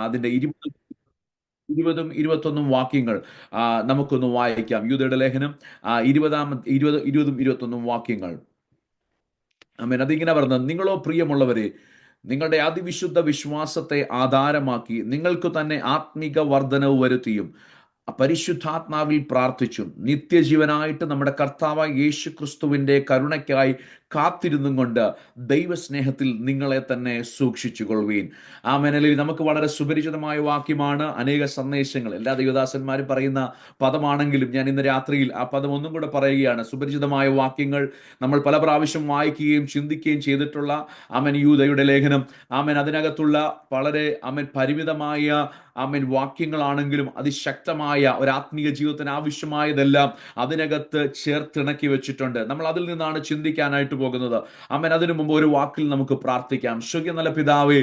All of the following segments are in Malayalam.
അതിന്റെ 20-21 വാക്യങ്ങൾ നമുക്കൊന്ന് വായിക്കാം. യൂദയുടെ ലേഖനം 20-21 വാക്യങ്ങൾ. ആമേൻ. അതിങ്ങനെ പറഞ്ഞത്, നിങ്ങളോ പ്രിയമുള്ളവരെ, നിങ്ങളുടെ അതിവിശുദ്ധ വിശ്വാസത്തെ ആധാരമാക്കി നിങ്ങൾക്ക് തന്നെ ആത്മിക വർധനവ് വരുത്തിയും പരിശുദ്ധാത്മാവിൽ പ്രാർത്ഥിച്ചും നിത്യജീവനായിട്ട് നമ്മുടെ കർത്താവായ യേശു ക്രിസ്തുവിന്റെ കരുണയ്ക്കായി കാത്തിരുന്നും കൊണ്ട് ദൈവസ്നേഹത്തിൽ നിങ്ങളെ തന്നെ സൂക്ഷിച്ചു കൊള്ളുവീൻ. ആമേൻ. നമുക്ക് വളരെ സുപരിചിതമായ വാക്യമാണ്. അനേക സന്ദേശങ്ങൾ എല്ലാ ദൈവദാസന്മാരും പറയുന്ന പദമാണെങ്കിലും ഞാൻ ഇന്ന് രാത്രിയിൽ ആ പദം ഒന്നും കൂടെ പറയുകയാണ്. സുപരിചിതമായ വാക്യങ്ങൾ നമ്മൾ പല പ്രാവശ്യം വായിക്കുകയും ചിന്തിക്കുകയും ചെയ്തിട്ടുള്ള യൂദയുടെ ലേഖനം. അതിനകത്തുള്ള വളരെ പരിമിതമായ വാക്യങ്ങളാണെങ്കിലും അതിശക്തമായ ഒരു ആത്മീയ ജീവിതത്തിന് ആവശ്യമായതെല്ലാം അതിനകത്ത് ചേർത്തിണക്കി വെച്ചിട്ടുണ്ട്. നമ്മൾ അതിൽ നിന്നാണ് ചിന്തിക്കാനായിട്ട് പോകുന്നത്. അതിനു മുമ്പ് ഒരു വാക്കിൽ നമുക്ക് പ്രാർത്ഥിക്കാം. സ്വർഗ്ഗീയ നല്ല പിതാവേ,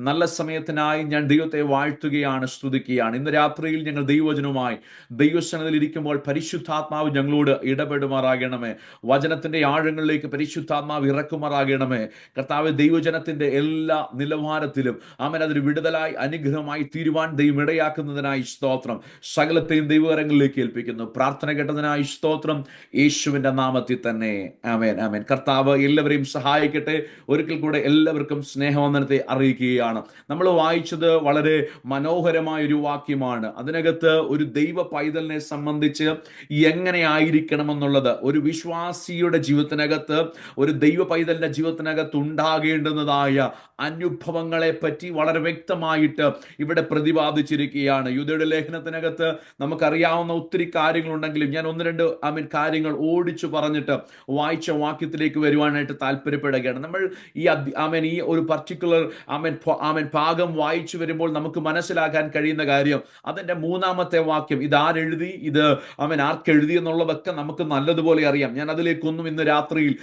നല്ല സമയത്തിനായി ഞാൻ ദൈവത്തെ വാഴ്ത്തുകയാണ്, സ്തുതിക്കുകയാണ്. ഇന്ന് രാത്രിയിൽ ഞങ്ങൾ ദൈവവചനവുമായി ദൈവസന്നിധിയിൽ ഇരിക്കുമ്പോൾ പരിശുദ്ധാത്മാവ് ഞങ്ങളോട് ഇടപെടുമാറാകണമേ. വചനത്തിന്റെ ആഴങ്ങളിലേക്ക് പരിശുദ്ധാത്മാവ് ഇറക്കുമാറാകണമേ. കർത്താവ്, ദൈവജനത്തിന്റെ എല്ലാ നിലവാരത്തിലും അതൊരു വിടുതലായി അനുഗ്രഹമായി തീരുവാൻ ദൈവം ഇടയാക്കുന്നതിനായി സ്തോത്രം. സകലത്തെയും ദൈവകരങ്ങളിലേക്ക് ഏൽപ്പിക്കുന്നു. പ്രാർത്ഥന കേട്ടതിനായി സ്തോത്രം, യേശുവിന്റെ നാമത്തിൽ തന്നെ. ആമേൻ, ആമേൻ. കർത്താവ് എല്ലാവരെയും സഹായിക്കട്ടെ. ഒരിക്കൽ കൂടെ എല്ലാവർക്കും സ്നേഹവന്ദനത്തെ അറിയിക്കുകയാണ്. നമ്മൾ വായിച്ചത് വളരെ മനോഹരമായ ഒരു വാക്യമാണ്. അതിനകത്ത് ഒരു ദൈവ പൈതലിനെ സംബന്ധിച്ച് എങ്ങനെ ആയിരിക്കണമെന്നുള്ളത്, ഒരു വിശ്വാസിയുടെ ജീവിതത്തിനകത്ത്, ഒരു ദൈവ പൈതലിന്റെ ജീവിതത്തിനകത്ത് ഉണ്ടാകേണ്ടുന്നതായ അനുഭവങ്ങളെ പറ്റി വളരെ വ്യക്തമായിട്ട് ഇവിടെ പ്രതിപാദിച്ചിരിക്കുകയാണ്. യൂദയുടെ ലേഖനത്തിനകത്ത് നമുക്കറിയാവുന്ന ഒത്തിരി കാര്യങ്ങളുണ്ടെങ്കിലും ഞാൻ ഒന്ന് രണ്ട് കാര്യങ്ങൾ ഓടിച്ചു പറഞ്ഞിട്ട് വായിച്ച വാക്യത്തിലേക്ക് വരുവാനായിട്ട് താല്പര്യപ്പെടുകയാണ്. നമ്മൾ ഈ ഒരു പർട്ടിക്കുലർ ഭാഗം വായിച്ചു വരുമ്പോൾ നമുക്ക് മനസ്സിലാക്കാൻ കഴിയുന്ന കാര്യം, അതിന്റെ 3-ാമത്തെ വാക്യം, ഇത് ആരെഴുതി, ഇത് ആർക്കെഴുതി എന്നുള്ളതൊക്കെ നമുക്ക് നല്ലതുപോലെ അറിയാം. ഞാൻ അതിലേക്കൊന്നും ഇന്ന് രാത്രിയിൽ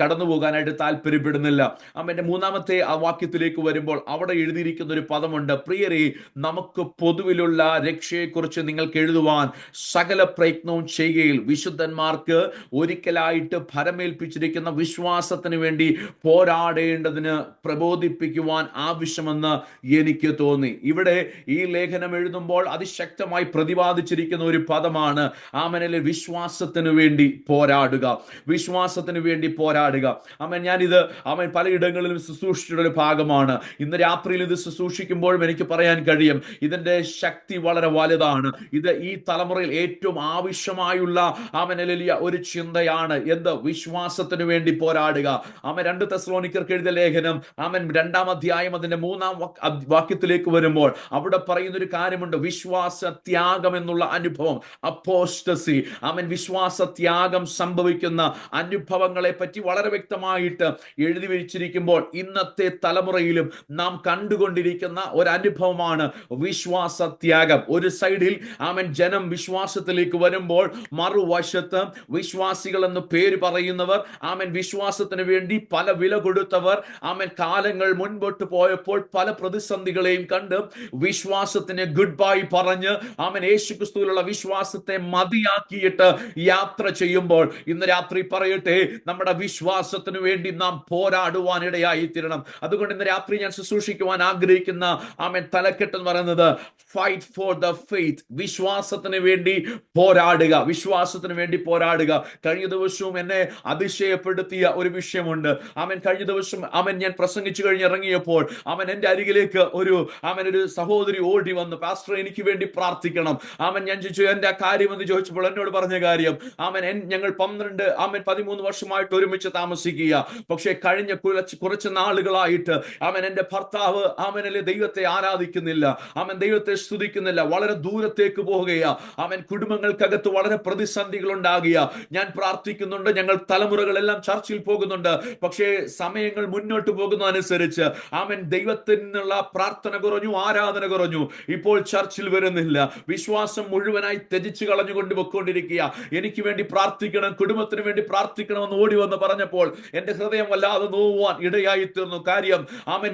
കടന്നു പോകാനായിട്ട് താല്പര്യപ്പെടുന്നില്ല. 3-ാമത്തെ ആ വാക്യത്തിലേക്ക് വരുമ്പോൾ അവിടെ എഴുതിയിരിക്കുന്ന ഒരു പദമുണ്ട്, പ്രിയരെ, നമുക്ക് പൊതുവിലുള്ള രക്ഷയെക്കുറിച്ച് നിങ്ങൾക്ക് എഴുതുവാൻ സകല പ്രയത്നവും ചെയ്യുകയിൽ വിശുദ്ധന്മാർക്ക് ഒരിക്കലായിട്ട് ഫലമേൽപ്പിച്ചിരിക്കുന്ന വിശ്വാസത്തിന് വേണ്ടി പോരാടേണ്ടതിന് പ്രബോധിപ്പിക്കുവാൻ ആവശ്യമെന്ന് എനിക്ക് തോന്നി. ഇവിടെ ഈ ലേഖനം എഴുതുമ്പോൾ അതിശക്തമായി പ്രതിപാദിച്ചിരിക്കുന്ന ഒരു പദമാണ് വിശ്വാസത്തിന് വേണ്ടി പോരാടുക, വിശ്വാസത്തിന് വേണ്ടി പോരാടുക. ഞാനിത് പലയിടങ്ങളിലും ശുശ്രൂഷിച്ചിട്ടുള്ള ഒരു ഭാഗമാണ്. ഇന്ന് രാത്രിയിൽ ഇത് ശുശ്രൂഷിക്കുമ്പോഴും എനിക്ക് പറയാൻ കഴിയും, ഇതിന്റെ ശക്തി വളരെ വലുതാണ്. ഇത് ഈ തലമുറയിൽ ഏറ്റവും ആവശ്യമായുള്ള ഒരു ചിന്തയാണ്. എന്ത്? വിശ്വാസത്തിന് വേണ്ടി പോരാടുക. 2 തെസ്സലോനിക്കർക്ക് എഴുതിയ ലേഖനം 2-ാം അധ്യായം അതിന്റെ 3-ാം വാക്യത്തിലേക്ക് വരുമ്പോൾ അവിടെ പറയുന്ന ഒരു കാര്യമുണ്ട്, വിശ്വാസ ത്യാഗം എന്നുള്ള അനുഭവം, അപ്പോസ്റ്റസി. വിശ്വാസ ത്യാഗം സംഭവിക്കുന്ന അനുഭവങ്ങളെ പറ്റി വളരെ വ്യക്തമായിട്ട് എഴുതി വെച്ചിരിക്കുമ്പോൾ ഇന്നത്തെ തലമുറയിലും നാം കണ്ടുകൊണ്ടിരിക്കുന്ന ഒരു അനുഭവമാണ് വിശ്വാസ ത്യാഗം. ഒരു സൈഡിൽ ജനം വിശ്വാസത്തിലേക്ക് വരുമ്പോൾ മറുവശത്ത് വിശ്വാസികൾ എന്ന് പേര് പറയുന്നവർ, വിശ്വാസത്തിന് വേണ്ടി പല വില കൊടുത്തവർ, കാലങ്ങൾ മുൻപോട്ട് പോയപ്പോൾ പല പ്രതിസന്ധികളെയും കണ്ട് വിശ്വാസത്തിന് ഗുഡ് ബൈ പറഞ്ഞ് യേശുക്രിസ്തുവിലുള്ള വിശ്വാസത്തെ മതിയാക്കിയിട്ട് യാത്ര ചെയ്യുമ്പോൾ ഇന്ന് രാത്രി പറയട്ടെ, നമ്മുടെ വിശ്വാസത്തിന് വേണ്ടി നാം പോരാടുവാൻ ഇടയായി തീരണം. അതുകൊണ്ട് ഇന്ന് രാത്രി ഞാൻ ശുശ്രൂഷിക്കുവാൻ ആഗ്രഹിക്കുന്ന തലക്കെട്ട് എന്ന് പറയുന്നത് ഫൈറ്റ് ഫോർ ദ ഫെയ്ത്ത്, വിശ്വാസത്തിന് വേണ്ടി പോരാടുക, വിശ്വാസത്തിന് വേണ്ടി പോരാടുക. കഴിഞ്ഞ ദിവസവും എന്നെ അതിശയപ്പെടുത്തിയ ഒരു വിഷയമുണ്ട്. കഴിഞ്ഞ ദിവസം ഞാൻ പ്രസംഗിച്ചു കഴിഞ്ഞ് ഇറങ്ങിയപ്പോൾ എന്റെ അരികിലേക്ക് ഒരു സഹോദരി ഓടി വന്നു, പാസ്റ്റർ എനിക്ക് വേണ്ടി പ്രാർത്ഥിക്കണം. ഞാൻ ചോദിച്ചു എന്റെ കാര്യം എന്ന് ചോദിച്ചപ്പോൾ എന്നോട് പറഞ്ഞ കാര്യം, ഞങ്ങൾ 13 വർഷമായിട്ട് ഒരുമിച്ച് താമസിക്കുക. പക്ഷേ കഴിഞ്ഞ കുറച്ച് നാളുകളായിട്ട് എന്റെ ഭർത്താവ് ദൈവത്തെ ആരാധിക്കുന്നില്ല, ദൈവത്തെ സ്തുതിക്കുന്നില്ല, വളരെ ദൂരത്തേക്ക് പോവുകയാ. കുടുംബങ്ങൾക്കകത്ത് വളരെ പ്രതിസന്ധികൾ ഉണ്ടാകുക. ഞാൻ പ്രാർത്ഥിക്കുന്നുണ്ട്, ഞങ്ങൾ തലമുറകളെല്ലാം ചർച്ചിൽ പോകുന്നുണ്ട്. പക്ഷേ സമയങ്ങൾ മുന്നോട്ട് പോകുന്നതനുസരിച്ച് ദൈവത്തിനുള്ള പ്രാർത്ഥന കുറഞ്ഞു, ആരാധന കുറഞ്ഞു. ഇപ്പോൾ ചർച്ചിൽ വരുന്നില്ല. വിശ്വാസം മുഴുവനായി ത്യജിച്ചു കളഞ്ഞുകൊണ്ട് പൊയ്ക്കൊണ്ടിരിക്കുക. എനിക്ക് വേണ്ടി പ്രാർത്ഥിക്കണം, കുടുംബത്തിന് വേണ്ടി പ്രാർത്ഥിക്കണമെന്ന് ഓടി വന്ന് പറഞ്ഞപ്പോൾ എന്റെ ഹൃദയം വല്ലാതെ നോവുവാൻ ഇടയായി തീർന്നു. കാര്യം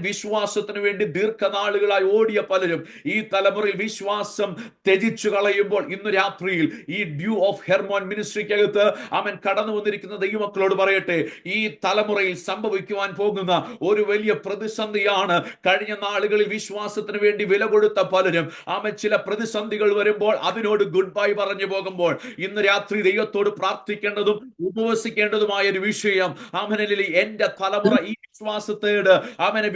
വിശ്വാസത്തിന് വേണ്ടി ദീർഘനാളുകളായി ഓടിയ പലരും ഈ തലമുറയിൽ വിശ്വാസം ത്യജിച്ചു കളയുമ്പോൾ ഇന്ന് രാത്രിയിൽ ഈ ഡ്യൂ ഓഫ് ഹെർമോൻ മിനിസ്ട്രിക്കകത്ത് കടന്നു വന്നിരിക്കുന്ന ദൈവമക്കളോട് പറയട്ടെ, ഈ തലമുറയിൽ സംഭവിക്കുവാൻ പോകുന്ന ഒരു വലിയ പ്രതിസന്ധിയാണ്. കഴിഞ്ഞ നാളുകളിൽ വിശ്വാസത്തിന് വേണ്ടി വില കൊടുത്ത പലരും ചില പ്രതിസന്ധികൾ വരുമ്പോൾ അതിനോട് ഗുഡ് ബൈ പറഞ്ഞു പോകുമ്പോൾ ഇന്ന് രാത്രി ദൈവത്തോട് പ്രാർത്ഥിക്കേണ്ടതും ഉപവസിക്കേണ്ടതുമായ ഒരു വിഷയം, എന്റെ തലമുറ ഈ വിശ്വാസത്തോട്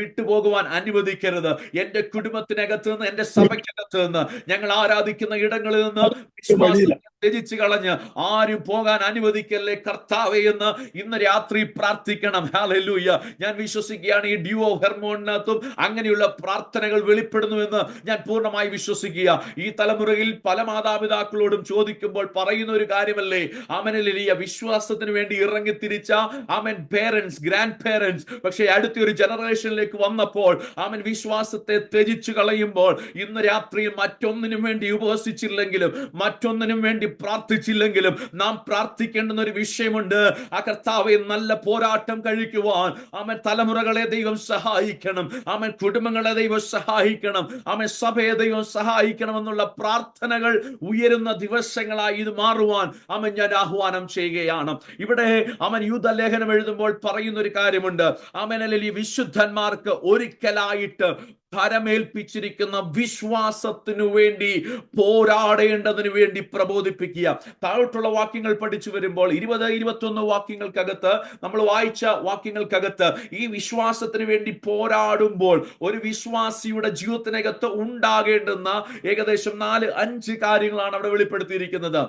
വിട്ടുപോകുവാൻ അനുവദിക്കരുത്. എന്റെ കുടുംബത്തിനകത്ത് നിന്ന്, എന്റെ സഭയ്ക്കകത്ത് നിന്ന്, ഞങ്ങൾ ആരാധിക്കുന്ന ഇടങ്ങളിൽ നിന്ന് വിശ്വാസത്തെ ത്യജിച്ചു കളഞ്ഞ് ആരും പോകാൻ അനുവദിക്കല്ലേ കർത്താവേ എന്ന് ഇന്ന് രാത്രി പ്രാർത്ഥിക്കണം. ഹല്ലേലൂയ. ഞാൻ വിശ്വസിക്കുകയാണ് ഈ ഡ്യൂ ഓഫ് ഹെർമോണിനകത്തും അങ്ങനെയുള്ള പ്രാർത്ഥനകൾ വെളിപ്പെടുന്നുവെന്ന് ഞാൻ പൂർണ്ണമായി വിശ്വസിക്കുക. ഈ തലമുറയിൽ പല മാതാപിതാക്കളോടും ചോദിക്കുമ്പോൾ പറയുന്ന ഒരു കാര്യമല്ലേ, വിശ്വാസത്തിന് വേണ്ടി ഇറങ്ങിത്തിരിച്ച പേരൻസ്, ഗ്രാൻഡ് പേരൻസ്, പക്ഷേ അടുത്തൊരു ജനറേഷനിലേക്ക് വന്നപ്പോൾ വിശ്വാസത്തെ ത്യജിച്ചു കളയുമ്പോൾ ഇന്ന് രാത്രി മറ്റൊന്നിനും വേണ്ടി ഉപവസിച്ചില്ലെങ്കിലും മറ്റൊന്നിനും വേണ്ടി പ്രാർത്ഥിച്ചില്ലെങ്കിലും നാം പ്രാർത്ഥിക്കേണ്ടുന്ന ഒരു വിഷയമുണ്ട്. ആ കർത്താവെ, നല്ല പോരാട്ടം കഴിക്കുവാൻ തലമുറകളെ ദൈവം സഹായിക്കണം. കുടുംബങ്ങളെ ദൈവം സഹായിക്കണം. സഭയെ ദൈവം സഹായിക്കണം എന്നുള്ള പ്രാർത്ഥനകൾ ഉയരുന്ന ദിവസങ്ങളായി ഇത് മാറുവാൻ ഞാൻ ആഹ്വാനം ചെയ്യുകയാണ്. ഇവിടെ യൂദലേഖനം എഴുതുമ്പോൾ പറയുന്ന ഒരു കാര്യമുണ്ട്. ഈ വിശുദ്ധന്മാർക്ക് ഒരിക്കലായിട്ട് ഭരമേൽപ്പിച്ചിരിക്കുന്ന വിശ്വാസത്തിനു വേണ്ടി പോരാടേണ്ടതിനു വേണ്ടി പ്രബോധിപ്പിക്കുക. താഴോട്ടുള്ള വാക്യങ്ങൾ പഠിച്ചു വരുമ്പോൾ 20-21 വാക്യങ്ങൾക്കകത്ത്, നമ്മൾ വായിച്ച വാക്യങ്ങൾക്കകത്ത്, ഈ വിശ്വാസത്തിന് വേണ്ടി പോരാടുമ്പോൾ ഒരു വിശ്വാസിയുടെ ജീവിതത്തിനകത്ത് ഉണ്ടാകേണ്ടുന്ന ഏകദേശം 4-5 കാര്യങ്ങളാണ് അവിടെ വെളിപ്പെടുത്തിയിരിക്കുന്നത്.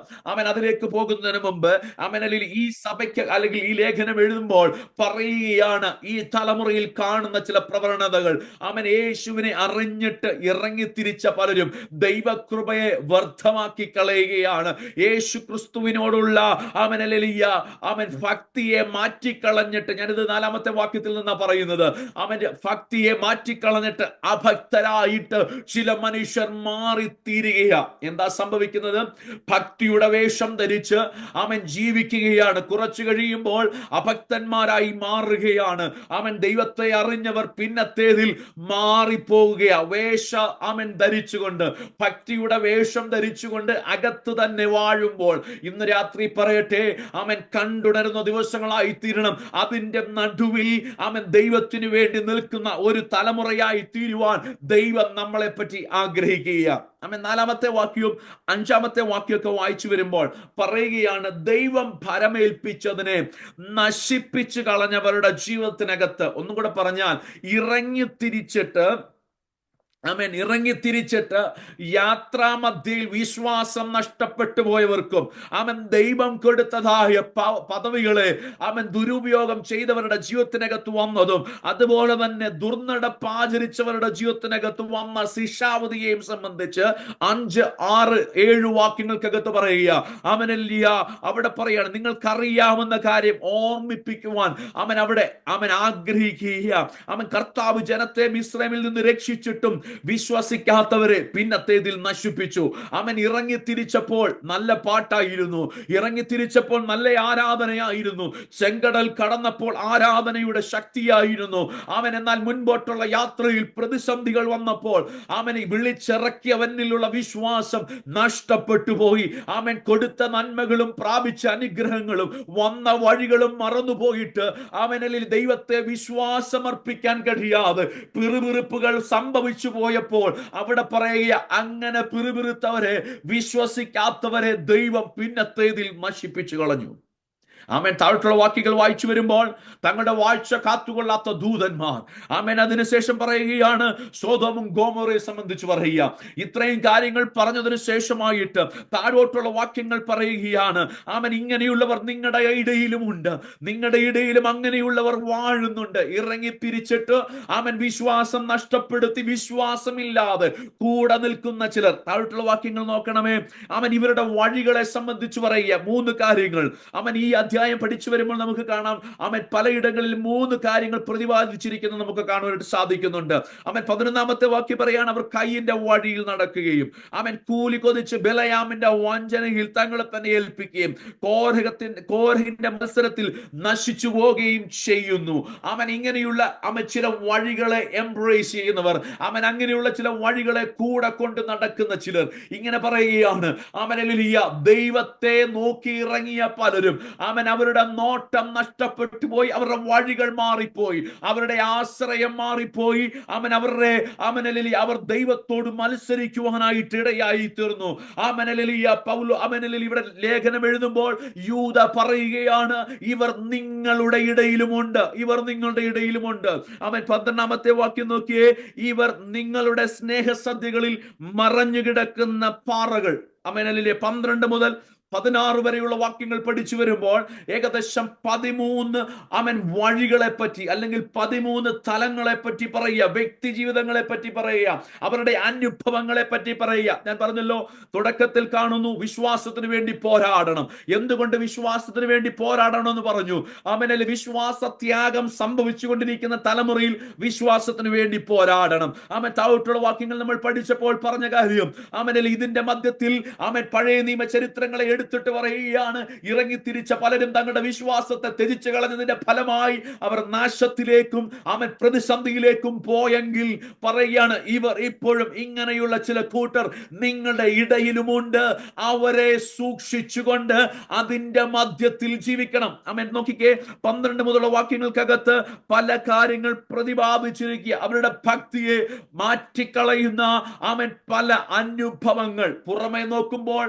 അതിലേക്ക് പോകുന്നതിന് മുമ്പ് ഈ സഭയ്ക്ക് അല്ലെങ്കിൽ ഈ ലേഖനം എഴുതുമ്പോൾ പറയുകയാണ്, ഈ തലമുറയിൽ കാണുന്ന ചില പ്രവണതകൾ. യേശുവിനെ അറിഞ്ഞിട്ട് ഇറങ്ങിത്തിരിച്ച പലരും ദൈവകൃപയെ വ്യർത്ഥമാക്കി കളയുകയാണ്. യേശു ക്രിസ്തുവിനോടുള്ള ഭക്തിയെ മാറ്റിക്കളഞ്ഞിട്ട്, ഞാനിത് 4-ാമത്തെ വാക്യത്തിൽ നിന്നാണ് പറയുന്നത്, ഭക്തിയെ മാറ്റിക്കളഞ്ഞിട്ട് അഭക്തരായിട്ട് ചില മനുഷ്യർ മാറിത്തീരുകയാ. എന്താ സംഭവിക്കുന്നത്? ഭക്തിയുടെ വേഷം ധരിച്ച് ജീവിക്കുകയാണ്. കുറച്ചു കഴിയുമ്പോൾ അഭക്തന്മാരായി മാറുകയാണ്. ദൈവത്തെ അറിഞ്ഞവർ പിന്നത്തേതിൽ മാറിപ്പോവുകയാ. ധരിച്ചുകൊണ്ട്, ഭക്തിയുടെ വേഷം ധരിച്ചുകൊണ്ട് അകത്ത് തന്നെ വാഴുമ്പോൾ ഇന്ന് രാത്രി പറയട്ടെ, കണ്ടുണരുന്ന ദിവസങ്ങളായി തീരണം. അതിന്റെ നടുവിൽ ദൈവത്തിനു വേണ്ടി നിൽക്കുന്ന ഒരു തലമുറയായി തീരുവാൻ ദൈവം നമ്മളെ പറ്റി ആഗ്രഹിക്കുക. 4-ാമത്തെ വാക്യവും 5-ാമത്തെ വാക്യമൊക്കെ വായിച്ചു വരുമ്പോൾ പറയുകയാണ്, ദൈവം ഭരമേൽപ്പിച്ചതിനെ നശിപ്പിച്ചു കളഞ്ഞവരുടെ ജീവിതത്തിനകത്ത്, ഒന്നും കൂടെ പറഞ്ഞാൽ ഇറങ്ങിത്തിരിച്ചിട്ട് യാത്രാമധ്യയിൽ വിശ്വാസം നഷ്ടപ്പെട്ടു പോയവർക്കും ദൈവം കൊടുത്തതായ പദവികളെ ദുരുപയോഗം ചെയ്തവരുടെ ജീവിതത്തിനകത്ത് വന്നതും, അതുപോലെ തന്നെ ദുർനടപ്പാചരിച്ചവരുടെ ജീവിതത്തിനകത്ത് വന്ന ശിക്ഷാവധിയെയും സംബന്ധിച്ച് 5, 6, 7 വാക്യങ്ങൾക്കകത്ത് പറയുക. അവിടെ പറയാണ്, നിങ്ങൾക്കറിയാവുന്ന കാര്യം ഓർമ്മിപ്പിക്കുവാൻ അവിടെ ആഗ്രഹിക്കുക. കർത്താവ് ജനത്തെ മിസ്രൈമിൽ നിന്ന് രക്ഷിച്ചിട്ടും വിശ്വസിക്കാത്തവരെ പിന്നത്തേതിൽ നശിപ്പിച്ചു. ഇറങ്ങിത്തിരിച്ചപ്പോൾ നല്ല പാട്ടായിരുന്നു, ഇറങ്ങിത്തിരിച്ചപ്പോൾ നല്ല ആരാധനയായിരുന്നു, ചെങ്കടൽ കടന്നപ്പോൾ ആരാധനയുടെ ശക്തിയായിരുന്നു. എന്നാൽ മുൻപോട്ടുള്ള യാത്രയിൽ പ്രതിസന്ധികൾ വന്നപ്പോൾ വിളിച്ചിറക്കിയവനിലുള്ള വിശ്വാസം നഷ്ടപ്പെട്ടു പോയി. കൊടുത്ത നന്മകളും പ്രാപിച്ച അനുഗ്രഹങ്ങളും വന്ന വഴികളും മറന്നുപോയിട്ട് ദൈവത്തെ വിശ്വാസമർപ്പിക്കാൻ കഴിയാതെ പിറുപിറുപ്പുകൾ സംഭവിച്ചു പോയപ്പോൾ അവിടെ പറയുക, അങ്ങനെ പിറുപിറുത്തവരെ, വിശ്വസിക്കാത്തവരെ ദൈവം പിന്നത്തേതിൽ നശിപ്പിച്ചു കളഞ്ഞു. താഴോട്ടുള്ള വാക്യങ്ങൾ വായിച്ചു വരുമ്പോൾ തങ്ങളുടെ വാഴ്ച കാത്തുകൊള്ളാത്ത ദൂതന്മാർ, അതിനുശേഷം പറയുകയാണ്, സോദോമും ഗോമോറയെ സംബന്ധിച്ച് പറയുക. ഇത്രയും കാര്യങ്ങൾ പറഞ്ഞതിന് ശേഷമായിട്ട് താഴോട്ടുള്ള വാക്യങ്ങൾ പറയുകയാണ്, ഇങ്ങനെയുള്ളവർ നിങ്ങളുടെ ഇടയിലുമുണ്ട്, നിങ്ങളുടെ ഇടയിലും അങ്ങനെയുള്ളവർ വാഴുന്നുണ്ട്. ഇറങ്ങിത്തിരിച്ചിട്ട് വിശ്വാസം നഷ്ടപ്പെടുത്തി വിശ്വാസമില്ലാതെ കൂടെ നിൽക്കുന്ന ചിലർ. താഴോട്ടുള്ള വാക്യങ്ങൾ നോക്കണമേ. ഇവരുടെ വഴികളെ സംബന്ധിച്ച് പറയുക 3 കാര്യങ്ങൾ. ഈ അധ്യായം പഠിച്ചു വരുമ്പോൾ നമുക്ക് കാണാം, പലയിടങ്ങളിൽ 3 കാര്യങ്ങൾ പ്രതിപാദിച്ചിരിക്കുന്നത് നമുക്ക് കാണുവാനായിട്ട് സാധിക്കുന്നുണ്ട്. 11-ാമത്തെ വാക്യം പറയാണ്, അവർ കയ്യിന്റെ വഴിയിൽ നടക്കുകയും കൂലി കൊതിച്ച് ബലയാമിന്റെ വഞ്ചനയിൽ തങ്ങളെ തന്നെ ഏൽപ്പിക്കുകയും കോരഹിന്റെ മത്സരത്തിൽ നശിച്ചു പോവുകയും ചെയ്യുന്നു. ഇങ്ങനെയുള്ള ചില വഴികളെ എംബ്രേസ് ചെയ്യുന്നവർ, അങ്ങനെയുള്ള ചില വഴികളെ കൂടെ കൊണ്ട് നടക്കുന്ന ചിലർ ഇങ്ങനെ പറയുകയാണ്, ദൈവത്തെ നോക്കി ഇറങ്ങിയ പലരും അവരുടെ നോട്ടം നഷ്ടപ്പെട്ടു പോയി, അവരുടെ വഴികൾ മാറിപ്പോയി, അവരുടെ ആശ്രയം മാറിപ്പോയി. അവർ ദൈവത്തോട് മത്സരിക്കുവാനായിട്ട് ഇടയായി തീർന്നു. ഇവിടെ ലേഖനം എഴുതുമ്പോൾ യൂദ പറയുകയാണ്, ഇവർ നിങ്ങളുടെ ഇടയിലുമുണ്ട്, ഇവർ നിങ്ങളുടെ ഇടയിലുമുണ്ട്. 12-ാമത്തെ വാക്യം നോക്കിയേ, ഇവർ നിങ്ങളുടെ സ്നേഹസദ്യകളിൽ മറഞ്ഞു കിടക്കുന്ന പാറകൾ. 12 മുതൽ 16 വരെയുള്ള വാക്യങ്ങൾ പഠിച്ചു വരുമ്പോൾ ഏകദേശം 13 വഴികളെ പറ്റി, അല്ലെങ്കിൽ 13 തലങ്ങളെ പറ്റി പറയുക, വ്യക്തി ജീവിതങ്ങളെ പറ്റി പറയുക, അവരുടെ അനുഭവങ്ങളെ പറ്റി പറയുക. ഞാൻ പറഞ്ഞല്ലോ, തുടക്കത്തിൽ കാണുന്നു വിശ്വാസത്തിന് വേണ്ടി പോരാടണം. എന്തുകൊണ്ട് വിശ്വാസത്തിന് വേണ്ടി പോരാടണം എന്ന് പറഞ്ഞു? വിശ്വാസ ത്യാഗം സംഭവിച്ചുകൊണ്ടിരിക്കുന്ന തലമുറയിൽ വിശ്വാസത്തിന് വേണ്ടി പോരാടണം. താഴോട്ടുള്ള വാക്യങ്ങൾ നമ്മൾ പഠിച്ചപ്പോൾ പറഞ്ഞ കാര്യം, ഇതിന്റെ മധ്യത്തിൽ പഴയ നിയമ ചരിത്രങ്ങളെ എടുത്തിട്ട് പറയുകയാണ്, ഇറങ്ങിത്തിരിച്ച പലരും തങ്ങളുടെ വിശ്വാസത്തെ ത്യജിച്ചു കളഞ്ഞതിന്റെ ഫലമായി അവർ നാശത്തിലേക്കും പ്രതിസന്ധിയിലേക്കും പോയെങ്കിൽ പറയുകയാണ്, ഇവർ ഇപ്പോഴും ഇങ്ങനെയുള്ള ചില കൂട്ടർ നിങ്ങളുടെ ഇടയിലുമുണ്ട്. അവരെ സൂക്ഷിച്ചുകൊണ്ട് അതിന്റെ മധ്യത്തിൽ ജീവിക്കണം. നോക്കിക്കേ, 12 മുതലുള്ള വാക്യങ്ങൾക്കകത്ത് പല കാര്യങ്ങൾ പ്രതിപാദിച്ചിരിക്കുക. അവരുടെ ഭക്തിയെ മാറ്റിക്കളയുന്ന പല അനുഭവങ്ങൾ. പുറമെ നോക്കുമ്പോൾ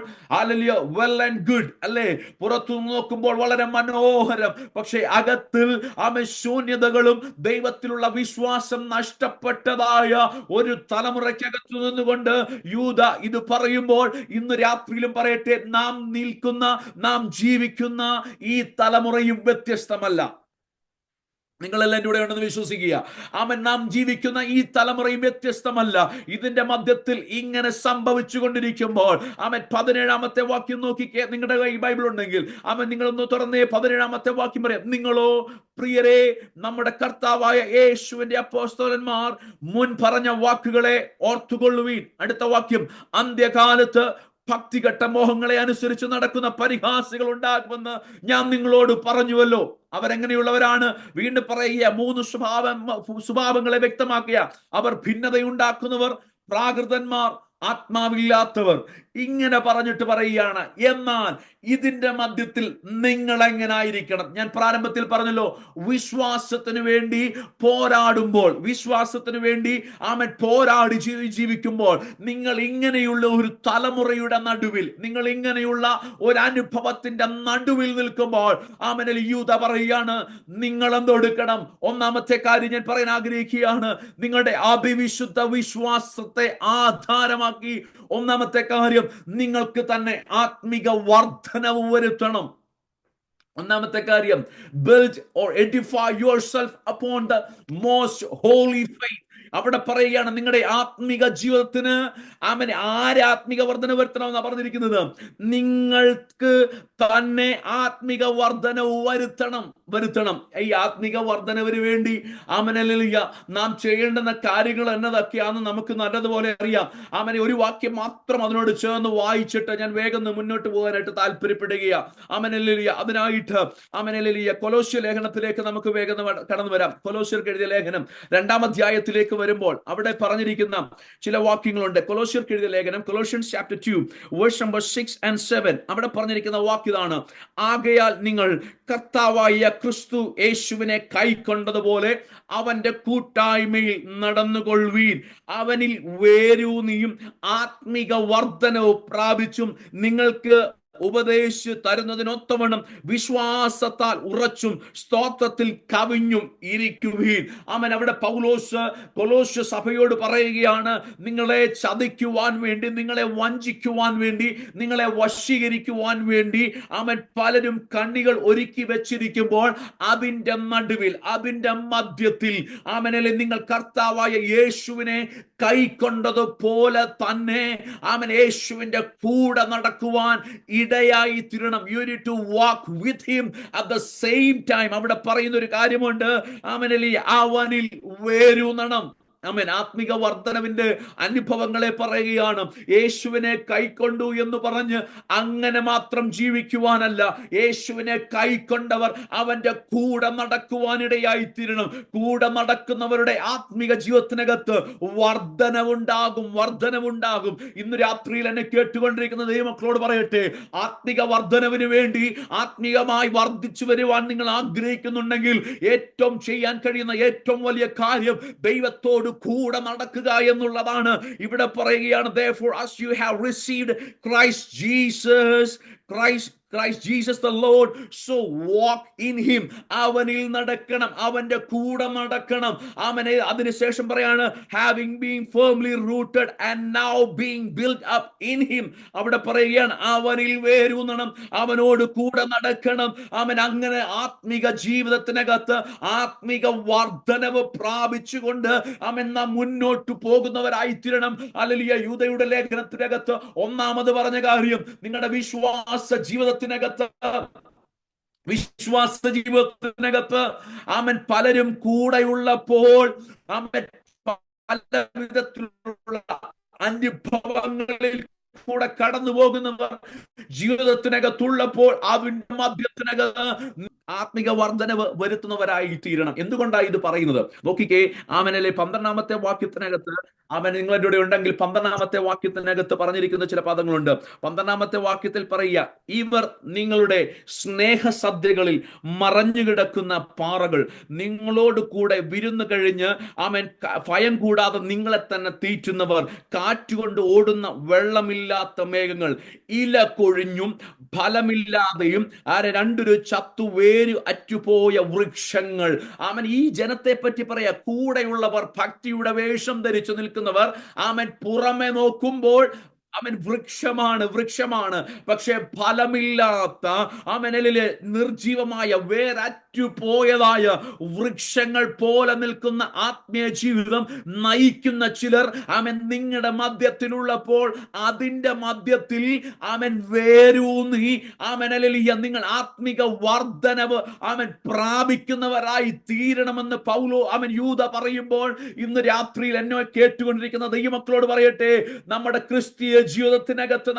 വെൽ ആൻഡ് ഗുഡ് അല്ലേ, പുറത്തു നോക്കുമ്പോൾ വളരെ മനോഹരം. പക്ഷേ അകത്തിൽ ശൂന്യതകളും ദൈവത്തിലുള്ള വിശ്വാസം നഷ്ടപ്പെട്ടതായ ഒരു തലമുറയ്ക്കകത്തു നിന്നുകൊണ്ട് യൂദ ഇത് പറയുമ്പോൾ, ഇന്ന് രാത്രിയിലും പറയട്ടെ, നാം ജീവിക്കുന്ന ഈ തലമുറയും വ്യത്യസ്തമല്ല. നിങ്ങളെല്ലാം എൻ്റെ കൂടെ ഉണ്ടെന്ന് വിശ്വസിക്കുക. നാം ജീവിക്കുന്ന ഈ തലമുറയും വ്യത്യസ്തമല്ല. ഇതിന്റെ മധ്യത്തിൽ ഇങ്ങനെ സംഭവിച്ചു കൊണ്ടിരിക്കുമ്പോൾ 17-ാമത്തെ വാക്യം നോക്കിക്കേ. നിങ്ങളുടെ കൈ ബൈബിൾ ഉണ്ടെങ്കിൽ നിങ്ങളൊന്ന് തുറന്നേ. 17-ാമത്തെ വാക്യം പറയാം, നിങ്ങളോ പ്രിയരെ, നമ്മുടെ കർത്താവായ യേശുവിന്റെ അപ്പോസ്തലന്മാർ മുൻ പറഞ്ഞ വാക്കുകളെ ഓർത്തുകൊള്ളുവീൻ. അടുത്ത വാക്യം, അന്ത്യകാലത്ത് ഭക്തികെട്ട മോഹങ്ങളെ അനുസരിച്ച് നടക്കുന്ന പരിഹാസികൾ ഉണ്ടാകുമെന്ന് ഞാൻ നിങ്ങളോട് പറഞ്ഞുവല്ലോ. അവരെങ്ങനെയുള്ളവരാണ്? വീണ്ടും പറയുക, 3 സ്വഭാവങ്ങളെ വ്യക്തമാക്കുക. അവർ ഭിന്നതയുണ്ടാക്കുന്നവർ, പ്രാകൃതന്മാർ, ആത്മാവില്ലാത്തവർ. ഇങ്ങനെ പറഞ്ഞിട്ട് പറയുകയാണ്, എന്നാൽ ഇതിന്റെ മധ്യത്തിൽ നിങ്ങൾ എങ്ങനായിരിക്കണം? ഞാൻ പ്രാരംഭത്തിൽ പറഞ്ഞല്ലോ, വിശ്വാസത്തിന് വേണ്ടി പോരാടുമ്പോൾ, വിശ്വാസത്തിന് വേണ്ടി പോരാടി ജീവിക്കുമ്പോൾ, നിങ്ങൾ ഇങ്ങനെയുള്ള ഒരു തലമുറയുടെ നടുവിൽ, നിങ്ങൾ ഇങ്ങനെയുള്ള ഒരു അനുഭവത്തിന്റെ നടുവിൽ നിൽക്കുമ്പോൾ യൂദ പറയുകയാണ്, നിങ്ങൾ എന്തെടുക്കണം? ഒന്നാമത്തെ കാര്യം ഞാൻ പറയാൻ ആഗ്രഹിക്കുകയാണ്, നിങ്ങളുടെ അഭിവിശുദ്ധ വിശ്വാസത്തെ ആധാരമാക്കി ഒന്നാമത്തെ കാര്യം, നിങ്ങൾക്ക് തന്നെ ആത്മിക വർധനവ് വരുത്തണം. ഒന്നാമത്തെ കാര്യം, build or edify yourself upon the most holy faith. അവിടെ പറയുകയാണ്, നിങ്ങളുടെ ആത്മിക ജീവിതത്തിന് ആത്മിക വർധന വരുത്തണമെന്നാ പറഞ്ഞിരിക്കുന്നത്. നിങ്ങൾക്ക് തന്നെ ആത്മിക വർധനവ് വരുത്തണം. ഈ ആത്മിക വർധനവിന് വേണ്ടി നാം ചെയ്യേണ്ടുന്ന കാര്യങ്ങൾ എന്നതൊക്കെയാണെന്ന് നമുക്ക് നല്ലതുപോലെ അറിയാം. ഒരു വാക്യം മാത്രം അതിനോട് ചേർന്ന് വായിച്ചിട്ട് ഞാൻ വേഗം മുന്നോട്ട് പോകാനായിട്ട് താല്പര്യപ്പെടുകയാണ്. അതിനായിട്ട് കൊലോസ്യ ലേഖനത്തിലേക്ക് നമുക്ക് വേഗം കടന്നു വരാം. കൊലോസ്യർക്ക് എഴുതിയ ലേഖനം 2-ാം അധ്യായത്തിലേക്ക് വരുമ്പോൾ അവിടെ പറഞ്ഞിരിക്കുന്ന ചില വാക്യങ്ങളുണ്ട്. കൊലോസ്യർക്ക് എഴുതിയ ലേഖനം, Colossians chapter 2 verse number 6 and 7. അവിടെ പറഞ്ഞിരിക്കുന്ന വാക്യതാണ്, ആകയാൽ നിങ്ങൾ കർത്താവായ ക്രിസ്തു യേശുവിനെ കൈക്കൊണ്ടതുപോലെ അവന്റെ കൂട്ടായ്മയിൽ നടന്നുകൊള്ളുവീൻ. അവനിൽ വേരൂന്നിയും ആത്മിക വർധനവും പ്രാപിച്ചും നിങ്ങൾക്ക് ഉപദേശിച്ചു തരുന്നതിനൊത്തവണ്ണം വിശ്വാസത്താൽ ഉറച്ചും സ്തോത്രത്തിൽ കവിഞ്ഞും ഇരിക്കുവീൻ. അവിടെ പൗലോസ് കൊലോസ്യ സഭയോട് പറയുകയാണ്, നിങ്ങളെ ചതിക്കുവാൻ വേണ്ടി, നിങ്ങളെ വഞ്ചിക്കുവാൻ വേണ്ടി, നിങ്ങളെ വശീകരിക്കുവാൻ വേണ്ടി പലരും കണ്ണികൾ ഒരുക്കി വെച്ചിരിക്കുമ്പോൾ അതിന്റെ നടുവിൽ, അതിന്റെ മധ്യത്തിൽ നിങ്ങൾ കർത്താവായ യേശുവിനെ കൈക്കൊണ്ടതുപോലെ തന്നെ യേശുവിന്റെ കൂടെ നടക്കുവാൻ ഇടയായി തീരണം. You need to walk with him at the same time. അവിടെ പറയുന്ന ഒരു കാര്യമുണ്ട്, അവനിൽ വേരൂന്നണം. ആമേൻ, ആത്മിക വർധനവിന്റെ അനുഭവങ്ങളെ പറയുകയാണ്. യേശുവിനെ കൈക്കൊണ്ടു എന്ന് പറഞ്ഞ് അങ്ങനെ മാത്രം ജീവിക്കുവാനല്ല, യേശുവിനെ കൈക്കൊണ്ടവർ അവന്റെ കൂടെ നടക്കുവാനിടയായി തീരണം. കൂടെ നടക്കുന്നവരുടെ ആത്മിക ജീവിതത്തിനകത്ത് വർധനവുണ്ടാകും, വർധനവുണ്ടാകും. ഇന്ന് രാത്രിയിൽ എന്നെ കേട്ടുകൊണ്ടിരിക്കുന്ന ദൈവമക്കളോട് പറയട്ടെ, ആത്മിക വർധനവിന് വേണ്ടി ആത്മീയമായി വർദ്ധിച്ചു വരുവാൻ നിങ്ങൾ ആഗ്രഹിക്കുന്നുണ്ടെങ്കിൽ ഏറ്റവും ചെയ്യാൻ കഴിയുന്ന ഏറ്റവും വലിയ കാര്യം ദൈവത്തോട് കൂടെ നടക്കുക എന്നുള്ളതാണ്. ഇവിടെ പറയുകയാണ്, therefore as you have received Christ Jesus the Lord, so walk in him. അവനിൽ നടക്കണം, അവന്റെ കൂടെ നടക്കണം. അവനെ അതിനുശേഷം പറയാണ്, having been firmly rooted and now being built up in him. അവിടെ പറയുകയാണ്, അവനിൽ വേരൂന്നണം, അവനോട് കൂടെ നടക്കണം. അവൻ അങ്ങനെ ആത്മിക ജീവിതത്തിനകത്ത് ആത്മിക വർധനവ് പ്രാപിച്ചുകൊണ്ട് അവൻ നാം മുന്നോട്ട് പോകുന്നവരായി തീരണം. ഹല്ലേലൂയ. യൂദയുടെ ലേഖനത്തിനകത്ത് ഒന്നാമത് പറഞ്ഞ കാര്യം, നിങ്ങളുടെ വിശ്വാസ ജീവിതത്തിനകത്ത് അവൻ പലരും കൂടെയുള്ളപ്പോൾ അവൻ പല വിധത്തിലുള്ള അനുഭവങ്ങളിൽ കൂടെ കടന്നു പോകുന്നവർ ജീവിതത്തിനകത്തുള്ളപ്പോൾ അതിന്റെ മധ്യത്തിനകത്ത് ആത്മിക വർധനവ് വരുത്തുന്നവരായി തീരണം. എന്തുകൊണ്ടാണ് ഇത് പറയുന്നത്? നോക്കിക്കേ, അവനല്ലേ 12ാമത്തെ വാക്യത്തിനകത്ത്, അവൻ നിങ്ങളുടെ കൂടെ ഉണ്ടെങ്കിൽ 12ാമത്തെ വാക്യത്തിനകത്ത് പറഞ്ഞിരിക്കുന്ന ചില പദങ്ങളുണ്ട്. 12ാമത്തെ വാക്യത്തിൽ പറയുക, ഇവർ നിങ്ങളുടെ സ്നേഹസദ്യകളിൽ മറഞ്ഞു കിടക്കുന്ന പാറകൾ, നിങ്ങളോട് കൂടെ വിരുന്ന് കഴിഞ്ഞ് അവൻ ഭയം കൂടാതെ നിങ്ങളെ തന്നെ തീറ്റുന്നവർ, കാറ്റുകൊണ്ട് ഓടുന്ന വെള്ളമില്ലാത്ത മേഘങ്ങൾ, ഇല കൊഴിഞ്ഞും ഫലമില്ലാതെയും രണ്ടൊരു ചത്തുവേരു അറ്റുപോയ വൃക്ഷങ്ങൾ. അവൻ ഈ ജനത്തെ പറ്റി പറയാ, കൂടെയുള്ളവർ ഭക്തിയുടെ വേഷം ധരിച്ചു നിൽക്കുന്നവർ. അവൻ പുറമെ നോക്കുമ്പോൾ അവൻ വൃക്ഷമാണ്, പക്ഷെ ഫലമില്ലാത്ത അവനിലെ നിർജീവമായ വേരറ്റുപോയതായ വൃക്ഷങ്ങൾ പോലെ നിൽക്കുന്ന ആത്മീയ ജീവിതം നയിക്കുന്ന ചിലർ അവൻ നിങ്ങളുടെ മധ്യത്തിലുള്ളപ്പോൾ അതിന്റെ മധ്യത്തിൽ അവൻ വേരൂന്നി അവനിലെ നിങ്ങൾ ആത്മിക വർധനവ് അവൻ പ്രാപിക്കുന്നവരായി തീരണമെന്ന് അവൻ യൂദ പറയുമ്പോൾ, ഇന്ന് രാത്രിയിൽ എന്നെ കേട്ടുകൊണ്ടിരിക്കുന്ന ദൈവമക്കളോട് പറയട്ടെ, നമ്മുടെ ക്രിസ്തീയ ജീവിതത്തിനകത്ത്